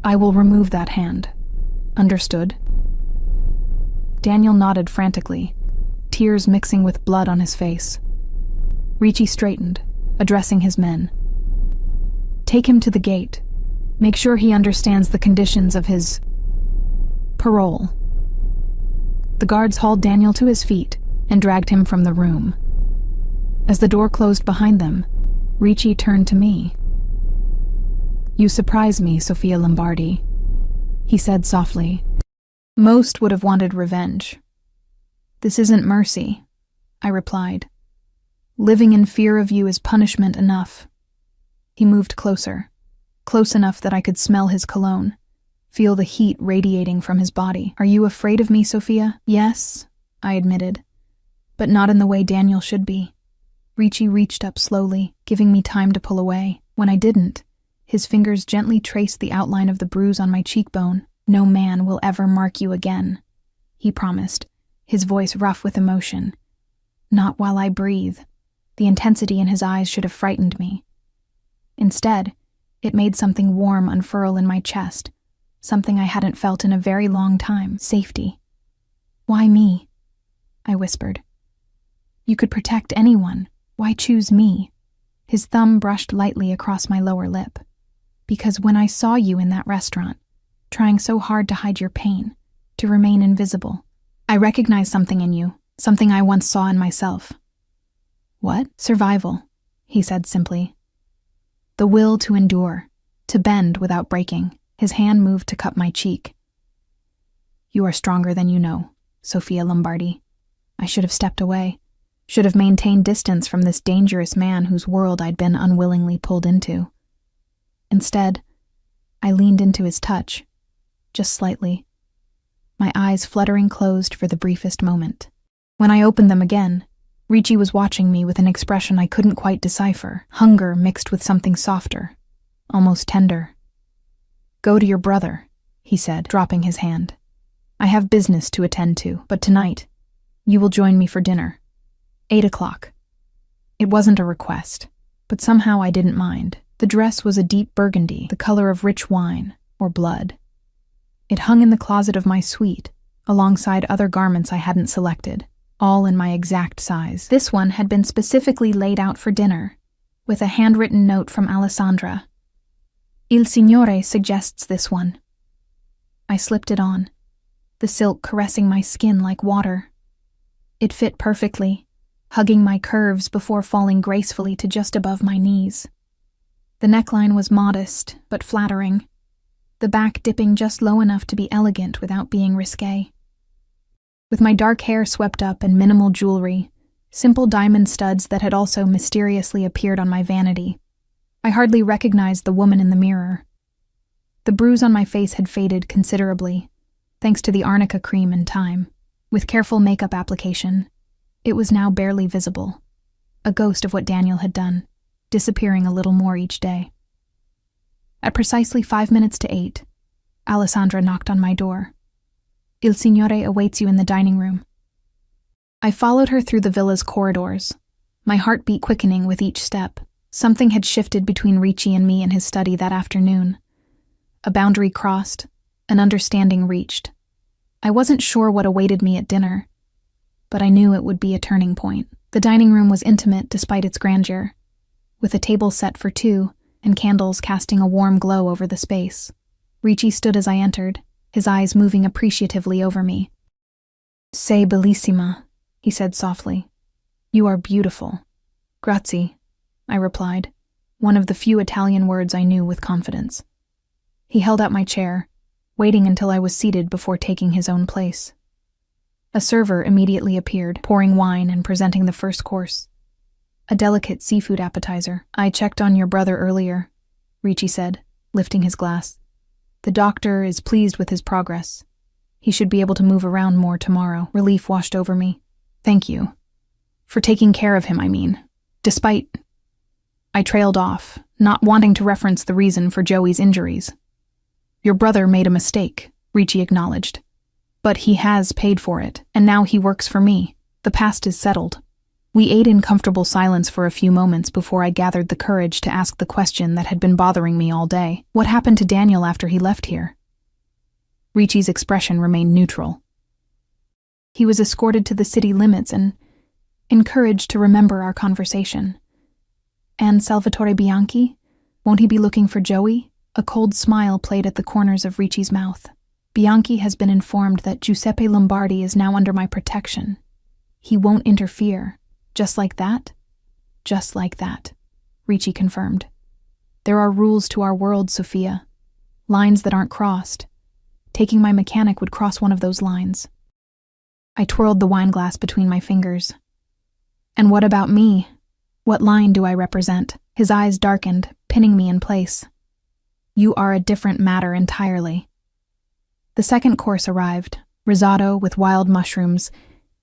I will remove that hand. Understood?" Daniel nodded frantically, tears mixing with blood on his face. Ricci straightened, addressing his men. "Take him to the gate. Make sure he understands the conditions of his parole." The guards hauled Daniel to his feet and dragged him from the room. As the door closed behind them, Ricci turned to me. "You surprise me, Sofia Lombardi," he said softly. "Most would have wanted revenge. This isn't mercy," I replied. "Living in fear of you is punishment enough." He moved closer, close enough that I could smell his cologne, feel the heat radiating from his body. "Are you afraid of me, Sophia?" "Yes," I admitted, "but not in the way Daniel should be." Ricci reached up slowly, giving me time to pull away. When I didn't, his fingers gently traced the outline of the bruise on my cheekbone. "No man will ever mark you again," he promised, his voice rough with emotion. "Not while I breathe." The intensity in his eyes should have frightened me. Instead, it made something warm unfurl in my chest, something I hadn't felt in a very long time. Safety. "Why me?" I whispered. "You could protect anyone. Why choose me?" His thumb brushed lightly across my lower lip. "Because when I saw you in that restaurant, trying so hard to hide your pain, to remain invisible, I recognized something in you, something I once saw in myself." "What?" "Survival," he said simply. "The will to endure, to bend without breaking." His hand moved to cup my cheek. "You are stronger than you know, Sofia Lombardi." I should have stepped away, should have maintained distance from this dangerous man whose world I'd been unwillingly pulled into. Instead, I leaned into his touch, just slightly, my eyes fluttering closed for the briefest moment. When I opened them again, Ricci was watching me with an expression I couldn't quite decipher, hunger mixed with something softer, almost tender. "Go to your brother," he said, dropping his hand. "I have business to attend to, but tonight, you will join me for dinner. 8 o'clock. It wasn't a request, but somehow I didn't mind. The dress was a deep burgundy, the color of rich wine, or blood. It hung in the closet of my suite, alongside other garments I hadn't selected, all in my exact size. This one had been specifically laid out for dinner, with a handwritten note from Alessandra. "Il Signore suggests this one." I slipped it on, the silk caressing my skin like water. It fit perfectly, hugging my curves before falling gracefully to just above my knees. The neckline was modest, but flattering, the back dipping just low enough to be elegant without being risque. With my dark hair swept up and minimal jewelry, simple diamond studs that had also mysteriously appeared on my vanity, I hardly recognized the woman in the mirror. The bruise on my face had faded considerably, thanks to the arnica cream and time. With careful makeup application, it was now barely visible, a ghost of what Daniel had done, disappearing a little more each day. At precisely 5 minutes to 8, Alessandra knocked on my door. "Il Signore awaits you in the dining room." I followed her through the villa's corridors, my heartbeat quickening with each step. Something had shifted between Ricci and me in his study that afternoon. A boundary crossed, an understanding reached. I wasn't sure what awaited me at dinner, but I knew it would be a turning point. The dining room was intimate despite its grandeur, with a table set for two and candles casting a warm glow over the space. Ricci stood as I entered, his eyes moving appreciatively over me. "Sei bellissima," he said softly. "You are beautiful." "Grazie," I replied, one of the few Italian words I knew with confidence. He held out my chair, waiting until I was seated before taking his own place. A server immediately appeared, pouring wine and presenting the first course. A delicate seafood appetizer. "I checked on your brother earlier," Ricci said, lifting his glass. "The doctor is pleased with his progress. He should be able to move around more tomorrow." Relief washed over me. "Thank you. For taking care of him, I mean. Despite..." I trailed off, not wanting to reference the reason for Joey's injuries. "Your brother made a mistake," Ricci acknowledged. "But he has paid for it, and now he works for me. The past is settled." We ate in comfortable silence for a few moments before I gathered the courage to ask the question that had been bothering me all day. What happened to Daniel after he left here? Ricci's expression remained neutral. He was escorted to the city limits and encouraged to remember our conversation. And Salvatore Bianchi? Won't he be looking for Joey? A cold smile played at the corners of Ricci's mouth. Bianchi has been informed that Giuseppe Lombardi is now under my protection. He won't interfere. Just like that? Just like that, Ricci confirmed. There are rules to our world, Sophia. Lines that aren't crossed. Taking my mechanic would cross one of those lines. I twirled the wineglass between my fingers. And what about me? What line do I represent? His eyes darkened, pinning me in place. You are a different matter entirely. The second course arrived, risotto with wild mushrooms,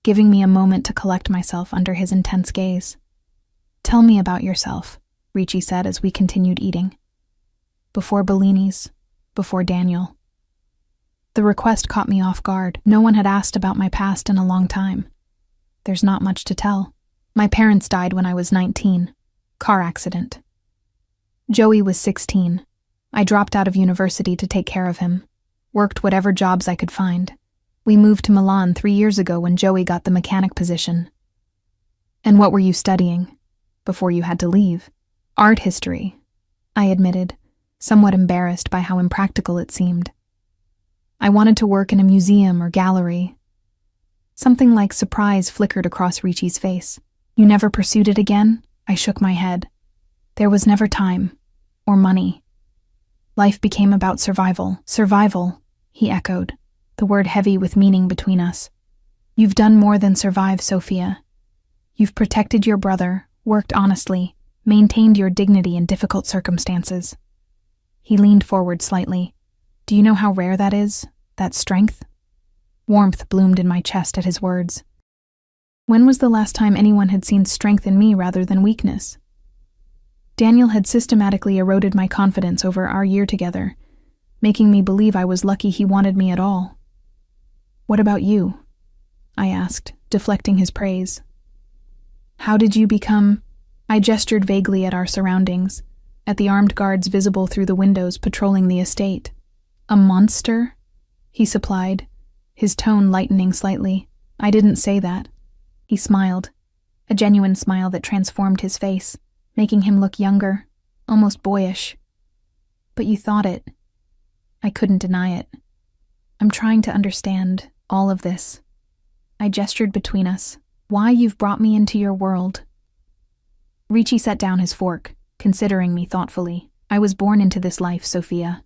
giving me a moment to collect myself under his intense gaze. Tell me about yourself, Ricci said as we continued eating. Before Bellini's, before Daniel. The request caught me off guard. No one had asked about my past in a long time. There's not much to tell. My parents died when I was 19. Car accident. Joey was 16. I dropped out of university to take care of him. Worked whatever jobs I could find. We moved to Milan 3 years ago when Joey got the mechanic position. And what were you studying before you had to leave? Art history, I admitted, somewhat embarrassed by how impractical it seemed. I wanted to work in a museum or gallery. Something like surprise flickered across Ricci's face. You never pursued it again? I shook my head. There was never time or money. Life became about survival. Survival, he echoed, the word heavy with meaning between us. You've done more than survive, Sophia. You've protected your brother, worked honestly, maintained your dignity in difficult circumstances. He leaned forward slightly. Do you know how rare that is? That strength? Warmth bloomed in my chest at his words. When was the last time anyone had seen strength in me rather than weakness? Daniel had systematically eroded my confidence over our year together, making me believe I was lucky he wanted me at all. What about you? I asked, deflecting his praise. How did you become... I gestured vaguely at our surroundings, at the armed guards visible through the windows patrolling the estate. A monster? He supplied, his tone lightening slightly. I didn't say that. He smiled, a genuine smile that transformed his face, making him look younger, almost boyish. But you thought it. I couldn't deny it. I'm trying to understand all of this. I gestured between us. Why you've brought me into your world. Ricci set down his fork, considering me thoughtfully. I was born into this life, Sophia.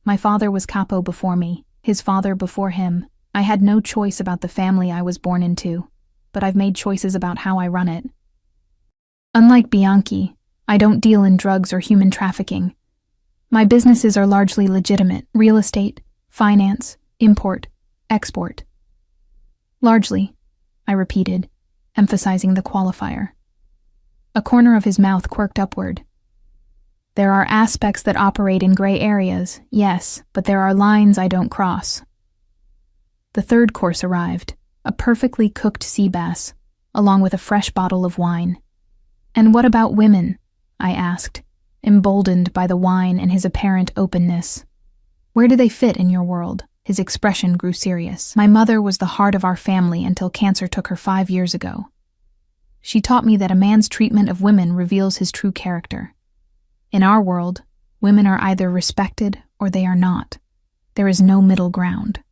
My father was capo before me, his father before him. I had no choice about the family I was born into, but I've made choices about how I run it. Unlike Bianchi, I don't deal in drugs or human trafficking. My businesses are largely legitimate: real estate, finance, import, export. Largely, I repeated, emphasizing the qualifier. A corner of his mouth quirked upward. There are aspects that operate in gray areas, yes, but there are lines I don't cross. The third course arrived, a perfectly cooked sea bass, along with a fresh bottle of wine. And what about women? I asked, emboldened by the wine and his apparent openness. Where do they fit in your world? His expression grew serious. My mother was the heart of our family until cancer took her 5 years ago. She taught me that a man's treatment of women reveals his true character. In our world, women are either respected or they are not. There is no middle ground.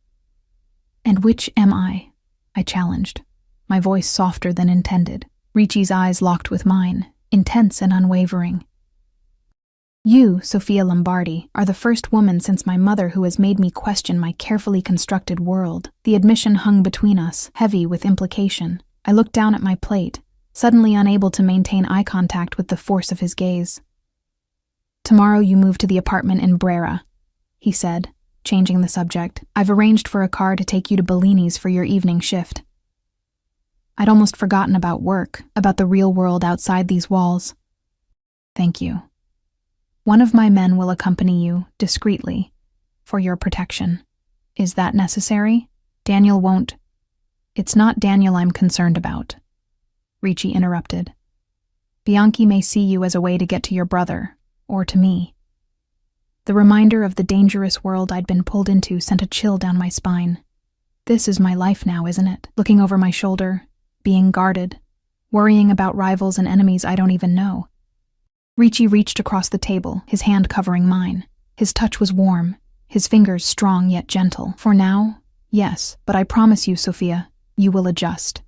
And which am I? I challenged, my voice softer than intended. Ricci's eyes locked with mine, intense and unwavering. You, Sophia Lombardi, are the first woman since my mother who has made me question my carefully constructed world. The admission hung between us, heavy with implication. I looked down at my plate, suddenly unable to maintain eye contact with the force of his gaze. Tomorrow you move to the apartment in Brera, he said, changing the subject. I've arranged for a car to take you to Bellini's for your evening shift. I'd almost forgotten about work, about the real world outside these walls. Thank you. One of my men will accompany you, discreetly, for your protection. Is that necessary? Daniel won't. It's not Daniel I'm concerned about. Ricci interrupted. Bianchi may see you as a way to get to your brother, or to me. The reminder of the dangerous world I'd been pulled into sent a chill down my spine. This is my life now, isn't it? Looking over my shoulder, being guarded, worrying about rivals and enemies I don't even know. Ricci reached across the table, his hand covering mine. His touch was warm, his fingers strong yet gentle. For now, yes, but I promise you, Sophia, you will adjust.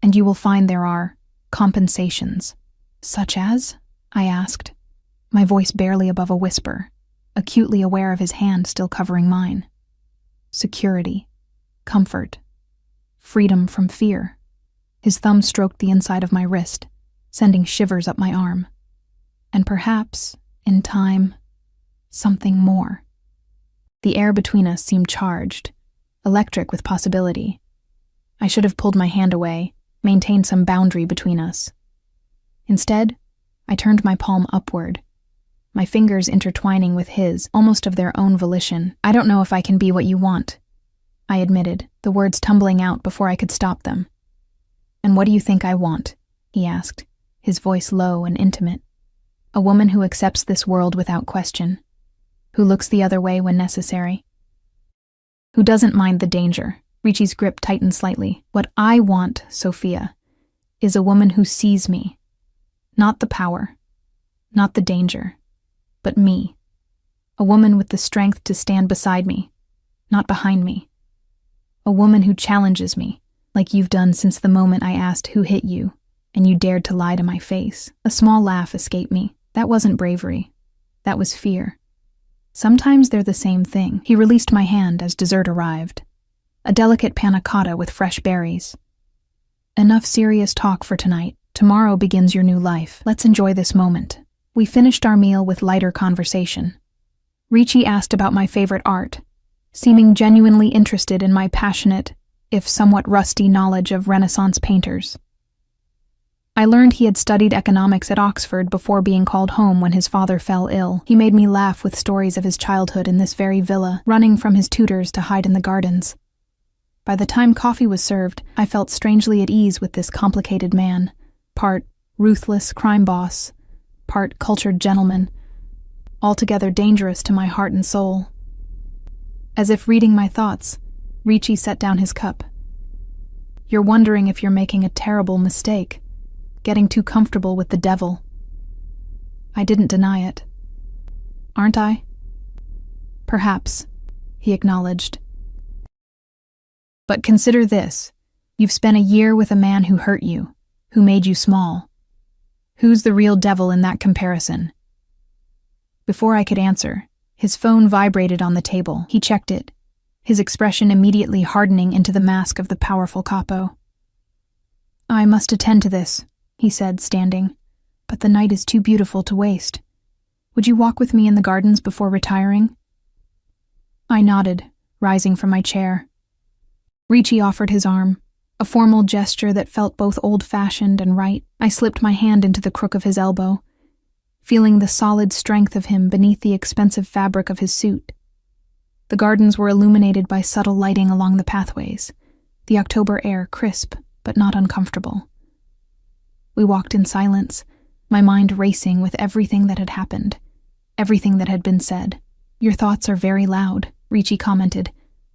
And you will find there are compensations. Such as? I asked, my voice barely above a whisper, acutely aware of his hand still covering mine. Security, comfort, freedom from fear. His thumb stroked the inside of my wrist, sending shivers up my arm. And perhaps, in time, something more. The air between us seemed charged, electric with possibility. I should have pulled my hand away, maintained some boundary between us. Instead, I turned my palm upward, my fingers intertwining with his, almost of their own volition. I don't know if I can be what you want, I admitted, the words tumbling out before I could stop them. And what do you think I want? He asked, his voice low and intimate. A woman who accepts this world without question, who looks the other way when necessary, who doesn't mind the danger. Ricci's grip tightened slightly. What I want, Sophia, is a woman who sees me. Not the power, not the danger, but me. A woman with the strength to stand beside me, not behind me. A woman who challenges me, like you've done since the moment I asked who hit you, and you dared to lie to my face. A small laugh escaped me. That wasn't bravery. That was fear. Sometimes they're the same thing. He released my hand as dessert arrived. A delicate panna cotta with fresh berries. Enough serious talk for tonight. Tomorrow begins your new life. Let's enjoy this moment. We finished our meal with lighter conversation. Ricci asked about my favorite art, seeming genuinely interested in my passionate, if somewhat rusty knowledge of Renaissance painters. I learned he had studied economics at Oxford before being called home when his father fell ill. He made me laugh with stories of his childhood in this very villa, running from his tutors to hide in the gardens. By the time coffee was served, I felt strangely at ease with this complicated man, part ruthless crime boss, part cultured gentleman, altogether dangerous to my heart and soul. As if reading my thoughts, Ricci set down his cup. You're wondering if you're making a terrible mistake, getting too comfortable with the devil. I didn't deny it. Aren't I? Perhaps, he acknowledged. But consider this. You've spent a year with a man who hurt you, who made you small. Who's the real devil in that comparison? Before I could answer, his phone vibrated on the table. He checked it, his expression immediately hardening into the mask of the powerful capo. I must attend to this, he said, standing, but the night is too beautiful to waste. Would you walk with me in the gardens before retiring? I nodded, rising from my chair. Ricci offered his arm, a formal gesture that felt both old-fashioned and right. I slipped my hand into the crook of his elbow, feeling the solid strength of him beneath the expensive fabric of his suit. The gardens were illuminated by subtle lighting along the pathways, the October air crisp but not uncomfortable. We walked in silence, my mind racing with everything that had happened, everything that had been said. Your thoughts are very loud, Ricci commented,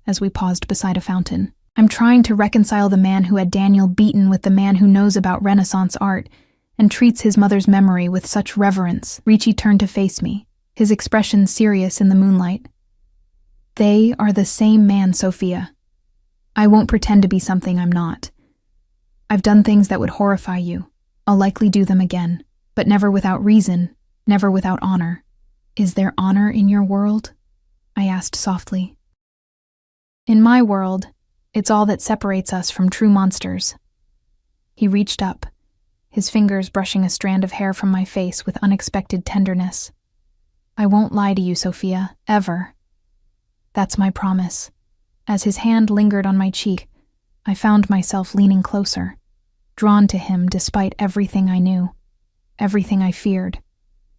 as we paused beside a fountain. I'm trying to reconcile the man who had Daniel beaten with the man who knows about Renaissance art and treats his mother's memory with such reverence. Ricci turned to face me, his expression serious in the moonlight. They are the same man, Sophia. I won't pretend to be something I'm not. I've done things that would horrify you. I'll likely do them again, but never without reason, never without honor. Is there honor in your world? I asked softly. In my world, it's all that separates us from true monsters. He reached up, his fingers brushing a strand of hair from my face with unexpected tenderness. I won't lie to you, Sophia, ever. That's my promise. As his hand lingered on my cheek, I found myself leaning closer, drawn to him despite everything I knew, everything I feared.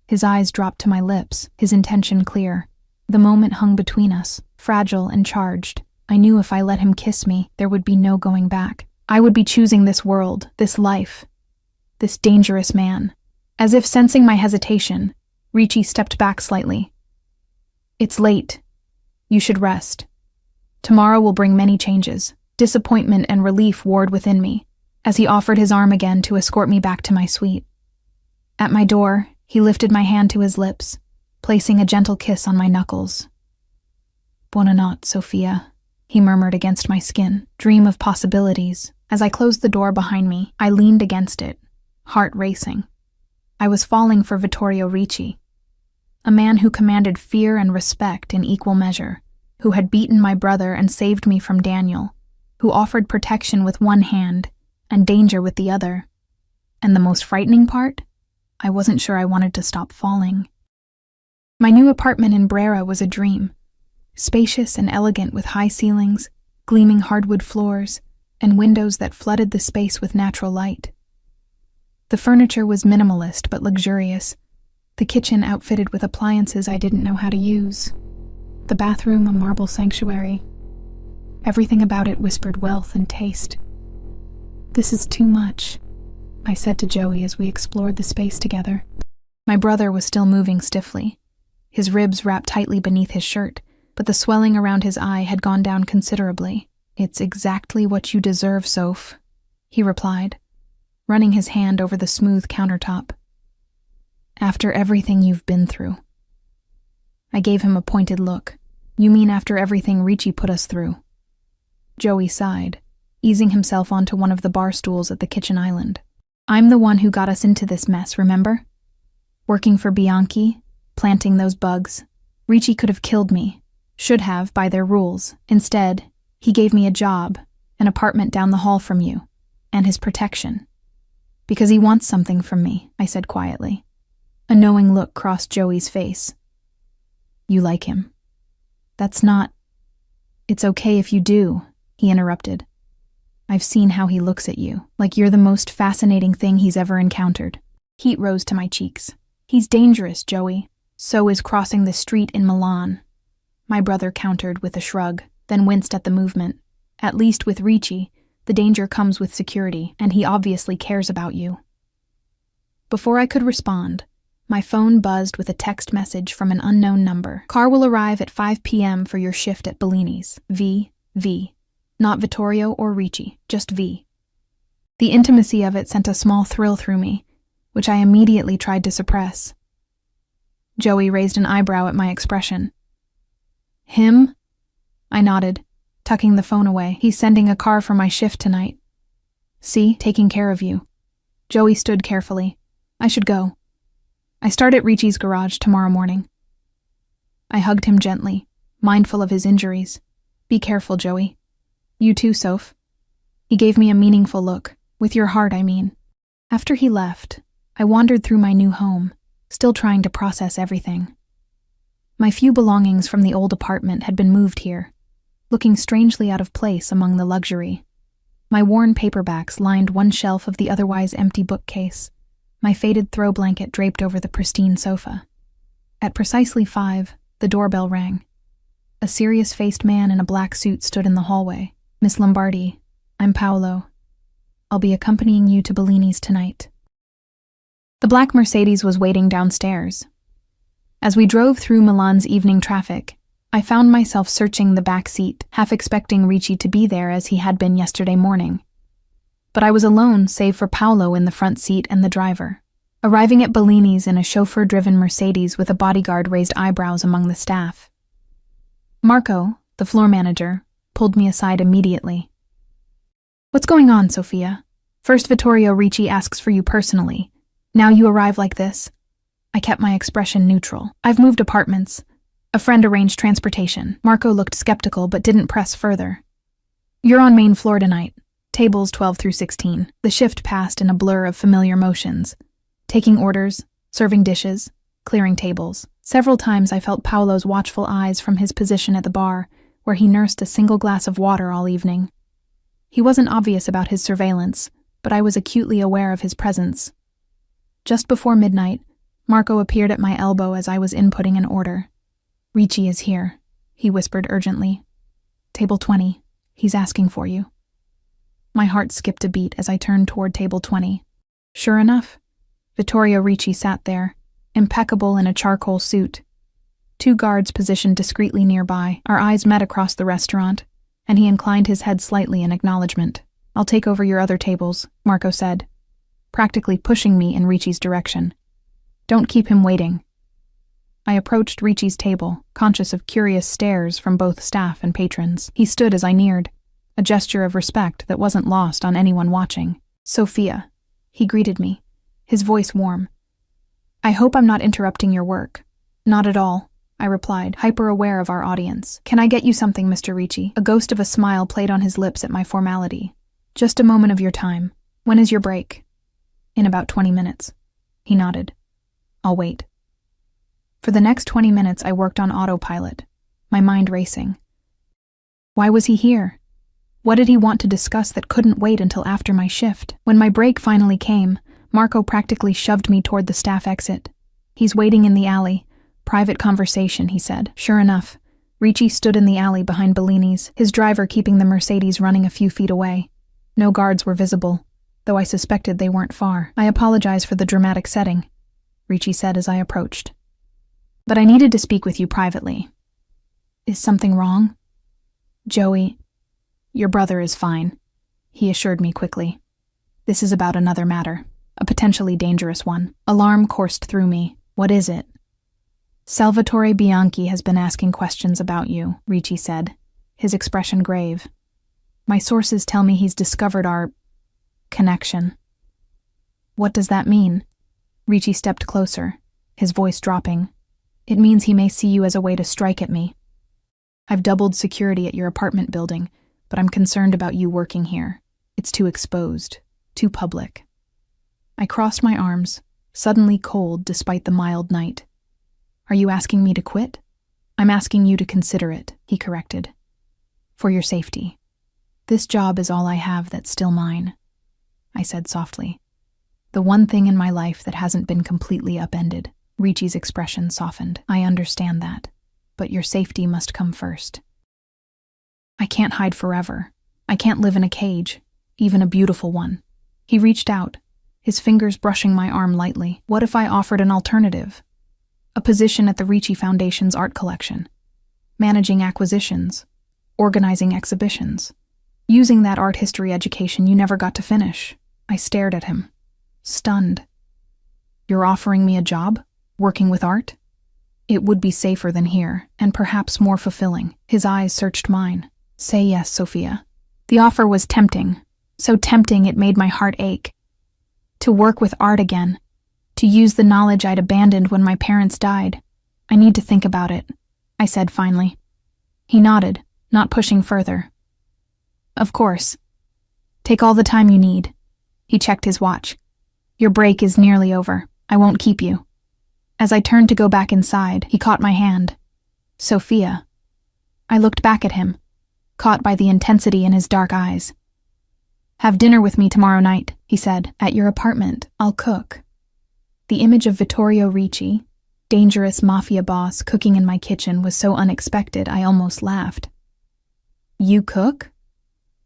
His eyes dropped to my lips, his intention clear. The moment hung between us, fragile and charged. I knew if I let him kiss me, there would be no going back. I would be choosing this world, this life, this dangerous man. As if sensing my hesitation, Ricci stepped back slightly. It's late. You should rest. Tomorrow will bring many changes. Disappointment and relief warred within me, as he offered his arm again to escort me back to my suite. At my door, he lifted my hand to his lips, placing a gentle kiss on my knuckles. Buona notte, Sophia, he murmured against my skin. Dream of possibilities. As I closed the door behind me, I leaned against it, heart racing. I was falling for Vittorio Ricci, a man who commanded fear and respect in equal measure, who had beaten my brother and saved me from Daniel, who offered protection with one hand and danger with the other. And the most frightening part? I wasn't sure I wanted to stop falling. My new apartment in Brera was a dream, spacious and elegant with high ceilings, gleaming hardwood floors, and windows that flooded the space with natural light. The furniture was minimalist but luxurious, the kitchen outfitted with appliances I didn't know how to use, the bathroom a marble sanctuary. Everything about it whispered wealth and taste. This is too much, I said to Joey as we explored the space together. My brother was still moving stiffly, his ribs wrapped tightly beneath his shirt, but the swelling around his eye had gone down considerably. It's exactly what you deserve, Soph, he replied, running his hand over the smooth countertop. After everything you've been through. I gave him a pointed look. You mean after everything Ricci put us through? Joey sighed, easing himself onto one of the bar stools at the kitchen island. I'm the one who got us into this mess, remember? Working for Bianchi, planting those bugs. Ricci could have killed me. Should have, by their rules. Instead, he gave me a job, an apartment down the hall from you, and his protection. Because he wants something from me, I said quietly. A knowing look crossed Joey's face. You like him. That's not... It's okay if you do, he interrupted. I've seen how he looks at you, like you're the most fascinating thing he's ever encountered. Heat rose to my cheeks. He's dangerous, Joey. So is crossing the street in Milan. My brother countered with a shrug, then winced at the movement. At least with Ricci, the danger comes with security, and he obviously cares about you. Before I could respond, my phone buzzed with a text message from an unknown number. Car will arrive at 5 p.m. for your shift at Bellini's. V. Not Vittorio or Ricci, just V. The intimacy of it sent a small thrill through me, which I immediately tried to suppress. Joey raised an eyebrow at my expression. Him? I nodded, tucking the phone away. He's sending a car for my shift tonight. See, taking care of you. Joey stood carefully. I should go. I start at Ricci's garage tomorrow morning. I hugged him gently, mindful of his injuries. Be careful, Joey. You too, Soph. He gave me a meaningful look. With your heart, I mean. After he left, I wandered through my new home, still trying to process everything. My few belongings from the old apartment had been moved here, looking strangely out of place among the luxury. My worn paperbacks lined one shelf of the otherwise empty bookcase, my faded throw blanket draped over the pristine sofa. At precisely 5, the doorbell rang. A serious-faced man in a black suit stood in the hallway. Miss Lombardi, I'm Paolo. I'll be accompanying you to Bellini's tonight. The black Mercedes was waiting downstairs. As we drove through Milan's evening traffic, I found myself searching the back seat, half expecting Ricci to be there as he had been yesterday morning. But I was alone, save for Paolo in the front seat and the driver. Arriving at Bellini's in a chauffeur-driven Mercedes with a bodyguard raised eyebrows among the staff. Marco, the floor manager, pulled me aside immediately. What's going on, Sophia? First Vittorio Ricci asks for you personally. Now you arrive like this? I kept my expression neutral. I've moved apartments. A friend arranged transportation. Marco looked skeptical but didn't press further. You're on main floor tonight. Tables 12 through 16. The shift passed in a blur of familiar motions. Taking orders, serving dishes, clearing tables. Several times I felt Paolo's watchful eyes from his position at the bar, where he nursed a single glass of water all evening. He wasn't obvious about his surveillance, but I was acutely aware of his presence. Just before midnight, Marco appeared at my elbow as I was inputting an order. Ricci is here, he whispered urgently. Table 20. He's asking for you. My heart skipped a beat as I turned toward table 20. Sure enough, Vittorio Ricci sat there, impeccable in a charcoal suit. 2 guards positioned discreetly nearby. Our eyes met across the restaurant, and he inclined his head slightly in acknowledgement. "I'll take over your other tables," Marco said, practically pushing me in Ricci's direction. "Don't keep him waiting." I approached Ricci's table, conscious of curious stares from both staff and patrons. He stood as I neared, a gesture of respect that wasn't lost on anyone watching. "Sophia," he greeted me, his voice warm. "I hope I'm not interrupting your work." "Not at all," I replied, hyper-aware of our audience. "Can I get you something, Mr. Ricci?" A ghost of a smile played on his lips at my formality. "Just a moment of your time. When is your break?" "In about 20 minutes." He nodded. "I'll wait." For the next 20 minutes I worked on autopilot, my mind racing. Why was he here? What did he want to discuss that couldn't wait until after my shift? When my break finally came, Marco practically shoved me toward the staff exit. "He's waiting in the alley. Private conversation," he said. Sure enough, Ricci stood in the alley behind Bellini's, his driver keeping the Mercedes running a few feet away. No guards were visible, though I suspected they weren't far. "I apologize for the dramatic setting," Ricci said as I approached. "But I needed to speak with you privately." "Is something wrong?" "Joey, your brother is fine," he assured me quickly. "This is about another matter, a potentially dangerous one." Alarm coursed through me. "What is it?" "Salvatore Bianchi has been asking questions about you," Ricci said, his expression grave. "My sources tell me he's discovered our connection." "What does that mean?" Ricci stepped closer, his voice dropping. "It means he may see you as a way to strike at me. I've doubled security at your apartment building, but I'm concerned about you working here. It's too exposed, too public." I crossed my arms, suddenly cold despite the mild night. "Are you asking me to quit?" "I'm asking you to consider it," he corrected. "For your safety. This job is all I have that's still mine," I said softly. "The one thing in my life that hasn't been completely upended." Ricci's expression softened. "I understand that, but your safety must come first. I can't hide forever. I can't live in a cage, even a beautiful one." He reached out, his fingers brushing my arm lightly. "What if I offered an alternative? A position at the Ricci Foundation's art collection, managing acquisitions, organizing exhibitions, using that art history education you never got to finish." I stared at him, stunned. "You're offering me a job? Working with art?" "It would be safer than here, and perhaps more fulfilling." His eyes searched mine. "Say yes, Sophia." The offer was tempting, so tempting it made my heart ache. To work with art again, to use the knowledge I'd abandoned when my parents died. "I need to think about it," I said finally. He nodded, not pushing further. "Of course. Take all the time you need." He checked his watch. "Your break is nearly over. I won't keep you." As I turned to go back inside, he caught my hand. "Sophia." I looked back at him, caught by the intensity in his dark eyes. "Have dinner with me tomorrow night," he said. "At your apartment. I'll cook." The image of Vittorio Ricci, dangerous mafia boss, cooking in my kitchen was so unexpected I almost laughed. "You cook?"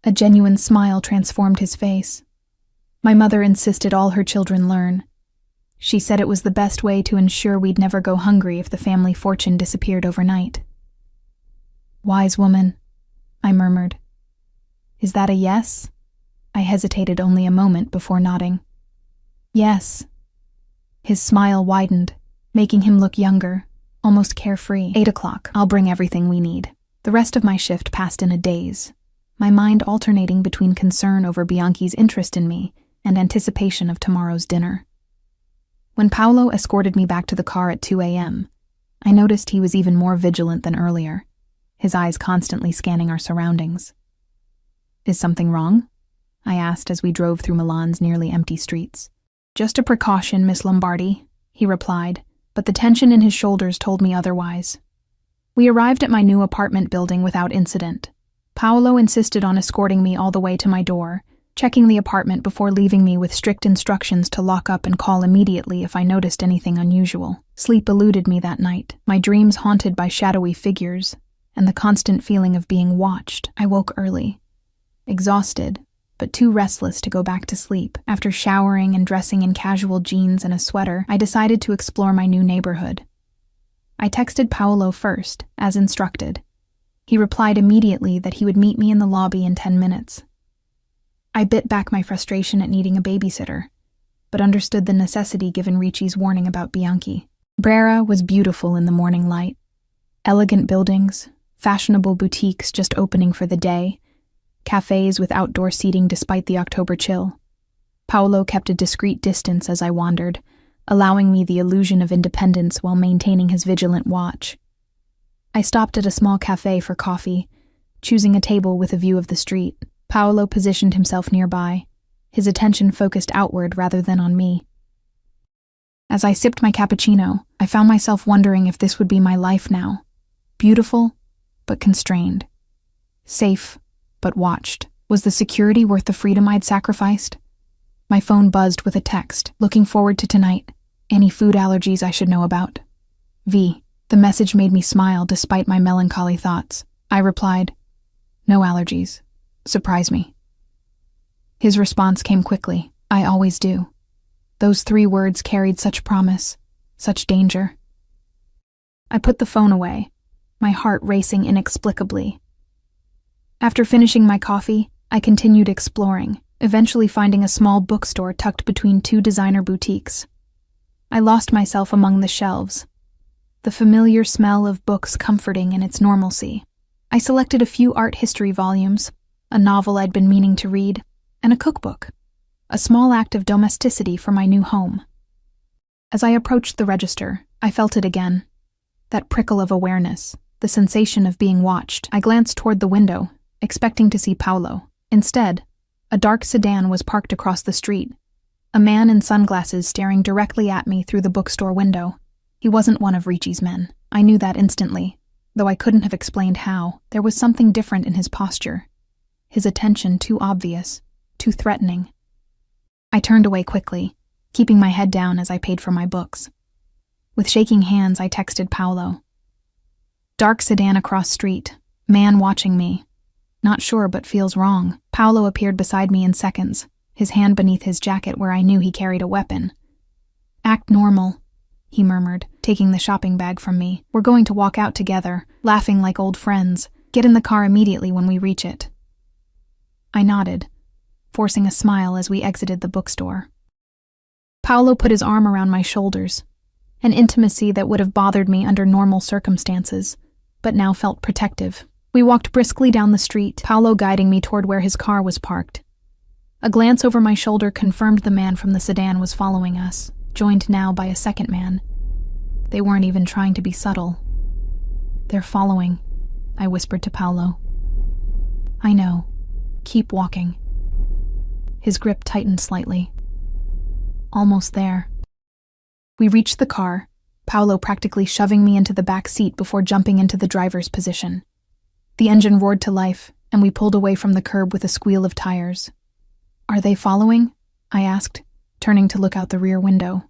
A genuine smile transformed his face. "My mother insisted all her children learn. She said it was the best way to ensure we'd never go hungry if the family fortune disappeared overnight." "Wise woman," I murmured. "Is that a yes?" I hesitated only a moment before nodding. "Yes." His smile widened, making him look younger, almost carefree. 8 o'clock. I'll bring everything we need." The rest of my shift passed in a daze, my mind alternating between concern over Bianchi's interest in me and anticipation of tomorrow's dinner. When Paolo escorted me back to the car at 2 a.m., I noticed he was even more vigilant than earlier, his eyes constantly scanning our surroundings. "Is something wrong?" I asked as we drove through Milan's nearly empty streets. "Just a precaution, Miss Lombardi," he replied, but the tension in his shoulders told me otherwise. We arrived at my new apartment building without incident. Paolo insisted on escorting me all the way to my door, checking the apartment before leaving me with strict instructions to lock up and call immediately if I noticed anything unusual. Sleep eluded me that night, my dreams haunted by shadowy figures, and the constant feeling of being watched. I woke early, exhausted, but too restless to go back to sleep. After showering and dressing in casual jeans and a sweater, I decided to explore my new neighborhood. I texted Paolo first, as instructed. He replied immediately that he would meet me in the lobby in 10 minutes. I bit back my frustration at needing a babysitter, but understood the necessity given Ricci's warning about Bianchi. Brera was beautiful in the morning light. Elegant buildings, fashionable boutiques just opening for the day, cafes with outdoor seating despite the October chill. Paolo kept a discreet distance as I wandered, allowing me the illusion of independence while maintaining his vigilant watch. I stopped at a small cafe for coffee, choosing a table with a view of the street. Paolo positioned himself nearby, his attention focused outward rather than on me. As I sipped my cappuccino, I found myself wondering if this would be my life now. Beautiful, but constrained. Safe, but watched. Was the security worth the freedom I'd sacrificed? My phone buzzed with a text. Looking forward to tonight. Any food allergies I should know about? V. The message made me smile despite my melancholy thoughts. I replied, no allergies. Surprise me. His response came quickly. I always do. Those 3 words carried such promise, such danger. I put the phone away, my heart racing inexplicably. After finishing my coffee, I continued exploring, eventually finding a small bookstore tucked between 2 designer boutiques. I lost myself among the shelves, the familiar smell of books comforting in its normalcy. I selected a few art history volumes, a novel I'd been meaning to read, and a cookbook, a small act of domesticity for my new home. As I approached the register, I felt it again, that prickle of awareness, the sensation of being watched. I glanced toward the window, expecting to see Paolo. Instead, a dark sedan was parked across the street, a man in sunglasses staring directly at me through the bookstore window. He wasn't one of Ricci's men. I knew that instantly, though I couldn't have explained how. There was something different in his posture, his attention too obvious, too threatening. I turned away quickly, keeping my head down as I paid for my books. With shaking hands, I texted Paolo. Dark sedan across street, man watching me. Not sure, but feels wrong. Paolo appeared beside me in seconds, his hand beneath his jacket where I knew he carried a weapon. Act normal, he murmured, taking the shopping bag from me. We're going to walk out together, laughing like old friends. Get in the car immediately when we reach it. I nodded, forcing a smile as we exited the bookstore. Paolo put his arm around my shoulders, an intimacy that would have bothered me under normal circumstances, but now felt protective. We walked briskly down the street, Paolo guiding me toward where his car was parked. A glance over my shoulder confirmed the man from the sedan was following us, joined now by a second man. They weren't even trying to be subtle. They're following, I whispered to Paolo. I know. Keep walking. His grip tightened slightly. Almost there. We reached the car, Paolo practically shoving me into the back seat before jumping into the driver's position. The engine roared to life, and we pulled away from the curb with a squeal of tires. Are they following? I asked, turning to look out the rear window.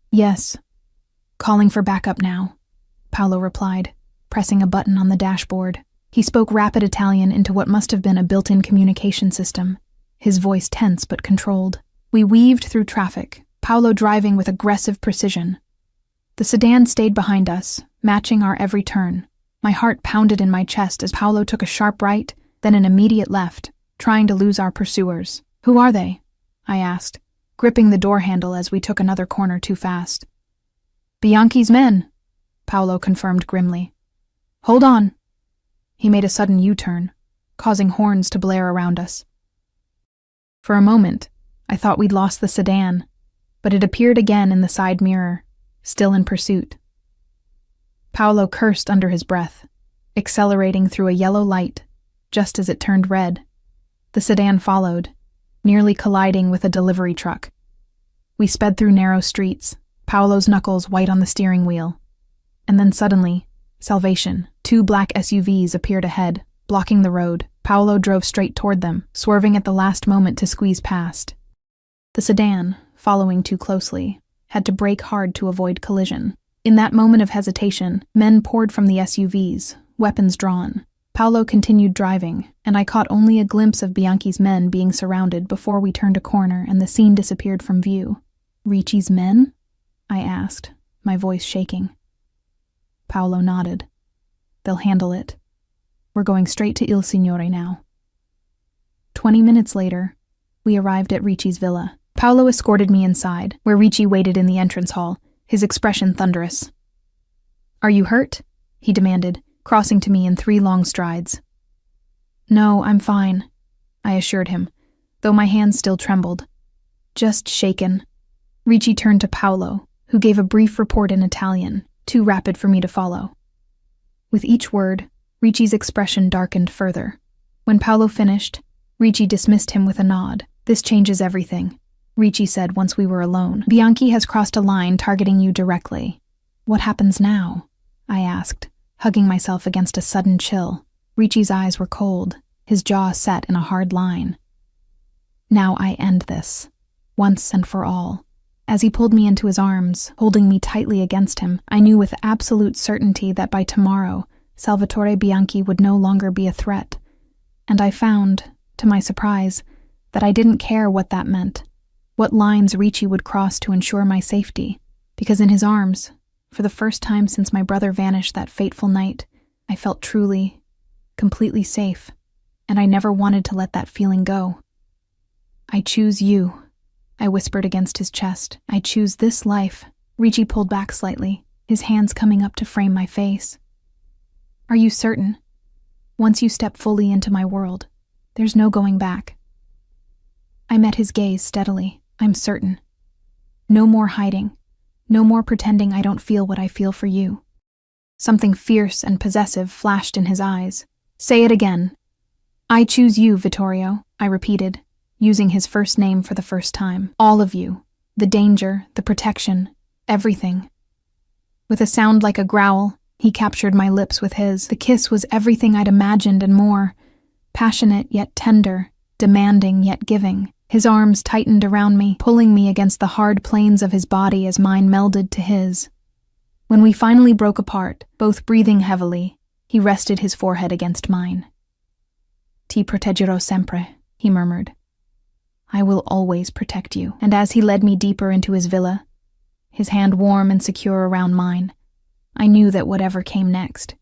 Yes. Calling for backup now, Paolo replied, pressing a button on the dashboard. He spoke rapid Italian into what must have been a built-in communication system, his voice tense but controlled. We weaved through traffic, Paolo driving with aggressive precision. The sedan stayed behind us, matching our every turn. My heart pounded in my chest as Paolo took a sharp right, then an immediate left, trying to lose our pursuers. Who are they? I asked, gripping the door handle as we took another corner too fast. Bianchi's men, Paolo confirmed grimly. Hold on. He made a sudden U-turn, causing horns to blare around us. For a moment, I thought we'd lost the sedan, but it appeared again in the side mirror, still in pursuit. Paolo cursed under his breath, accelerating through a yellow light, just as it turned red. The sedan followed, nearly colliding with a delivery truck. We sped through narrow streets, Paolo's knuckles white on the steering wheel. And then suddenly, salvation. 2 black SUVs appeared ahead, blocking the road. Paolo drove straight toward them, swerving at the last moment to squeeze past. The sedan, following too closely, had to brake hard to avoid collision. In that moment of hesitation, men poured from the SUVs, weapons drawn. Paolo continued driving, and I caught only a glimpse of Bianchi's men being surrounded before we turned a corner and the scene disappeared from view. Ricci's men? I asked, my voice shaking. Paolo nodded. They'll handle it. We're going straight to Il Signore now. 20 minutes later, we arrived at Ricci's villa. Paolo escorted me inside, where Ricci waited in the entrance hall, his expression thunderous. Are you hurt? He demanded, crossing to me in 3 long strides. No, I'm fine, I assured him, though my hands still trembled. Just shaken. Ricci turned to Paolo, who gave a brief report in Italian, too rapid for me to follow. With each word, Ricci's expression darkened further. When Paolo finished, Ricci dismissed him with a nod. This changes everything, Ricci said once we were alone. Bianchi has crossed a line targeting you directly. What happens now? I asked, hugging myself against a sudden chill. Ricci's eyes were cold, his jaw set in a hard line. Now I end this, once and for all. As he pulled me into his arms, holding me tightly against him, I knew with absolute certainty that by tomorrow, Salvatore Bianchi would no longer be a threat. And I found, to my surprise, that I didn't care what that meant, what lines Ricci would cross to ensure my safety, because in his arms, for the first time since my brother vanished that fateful night, I felt truly, completely safe, and I never wanted to let that feeling go. I choose you, I whispered against his chest. I choose this life. Ricci pulled back slightly, his hands coming up to frame my face. Are you certain? Once you step fully into my world, there's no going back. I met his gaze steadily. I'm certain. No more hiding. No more pretending I don't feel what I feel for you. Something fierce and possessive flashed in his eyes. Say it again. I choose you, Vittorio, I repeated, using his first name for the first time. All of you. The danger, the protection, everything. With a sound like a growl, he captured my lips with his. The kiss was everything I'd imagined and more. Passionate yet tender, demanding yet giving. His arms tightened around me, pulling me against the hard planes of his body as mine melded to his. When we finally broke apart, both breathing heavily, he rested his forehead against mine. Ti proteggerò sempre, he murmured. I will always protect you. And as he led me deeper into his villa, his hand warm and secure around mine, I knew that whatever came next,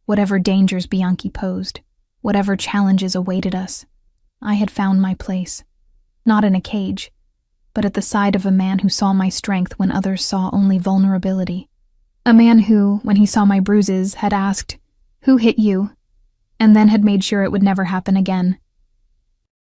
whatever dangers Bianchi posed, whatever challenges awaited us, I had found my place. Not in a cage, but at the side of a man who saw my strength when others saw only vulnerability. A man who, when he saw my bruises, had asked, "Who hit you?" and then had made sure it would never happen again.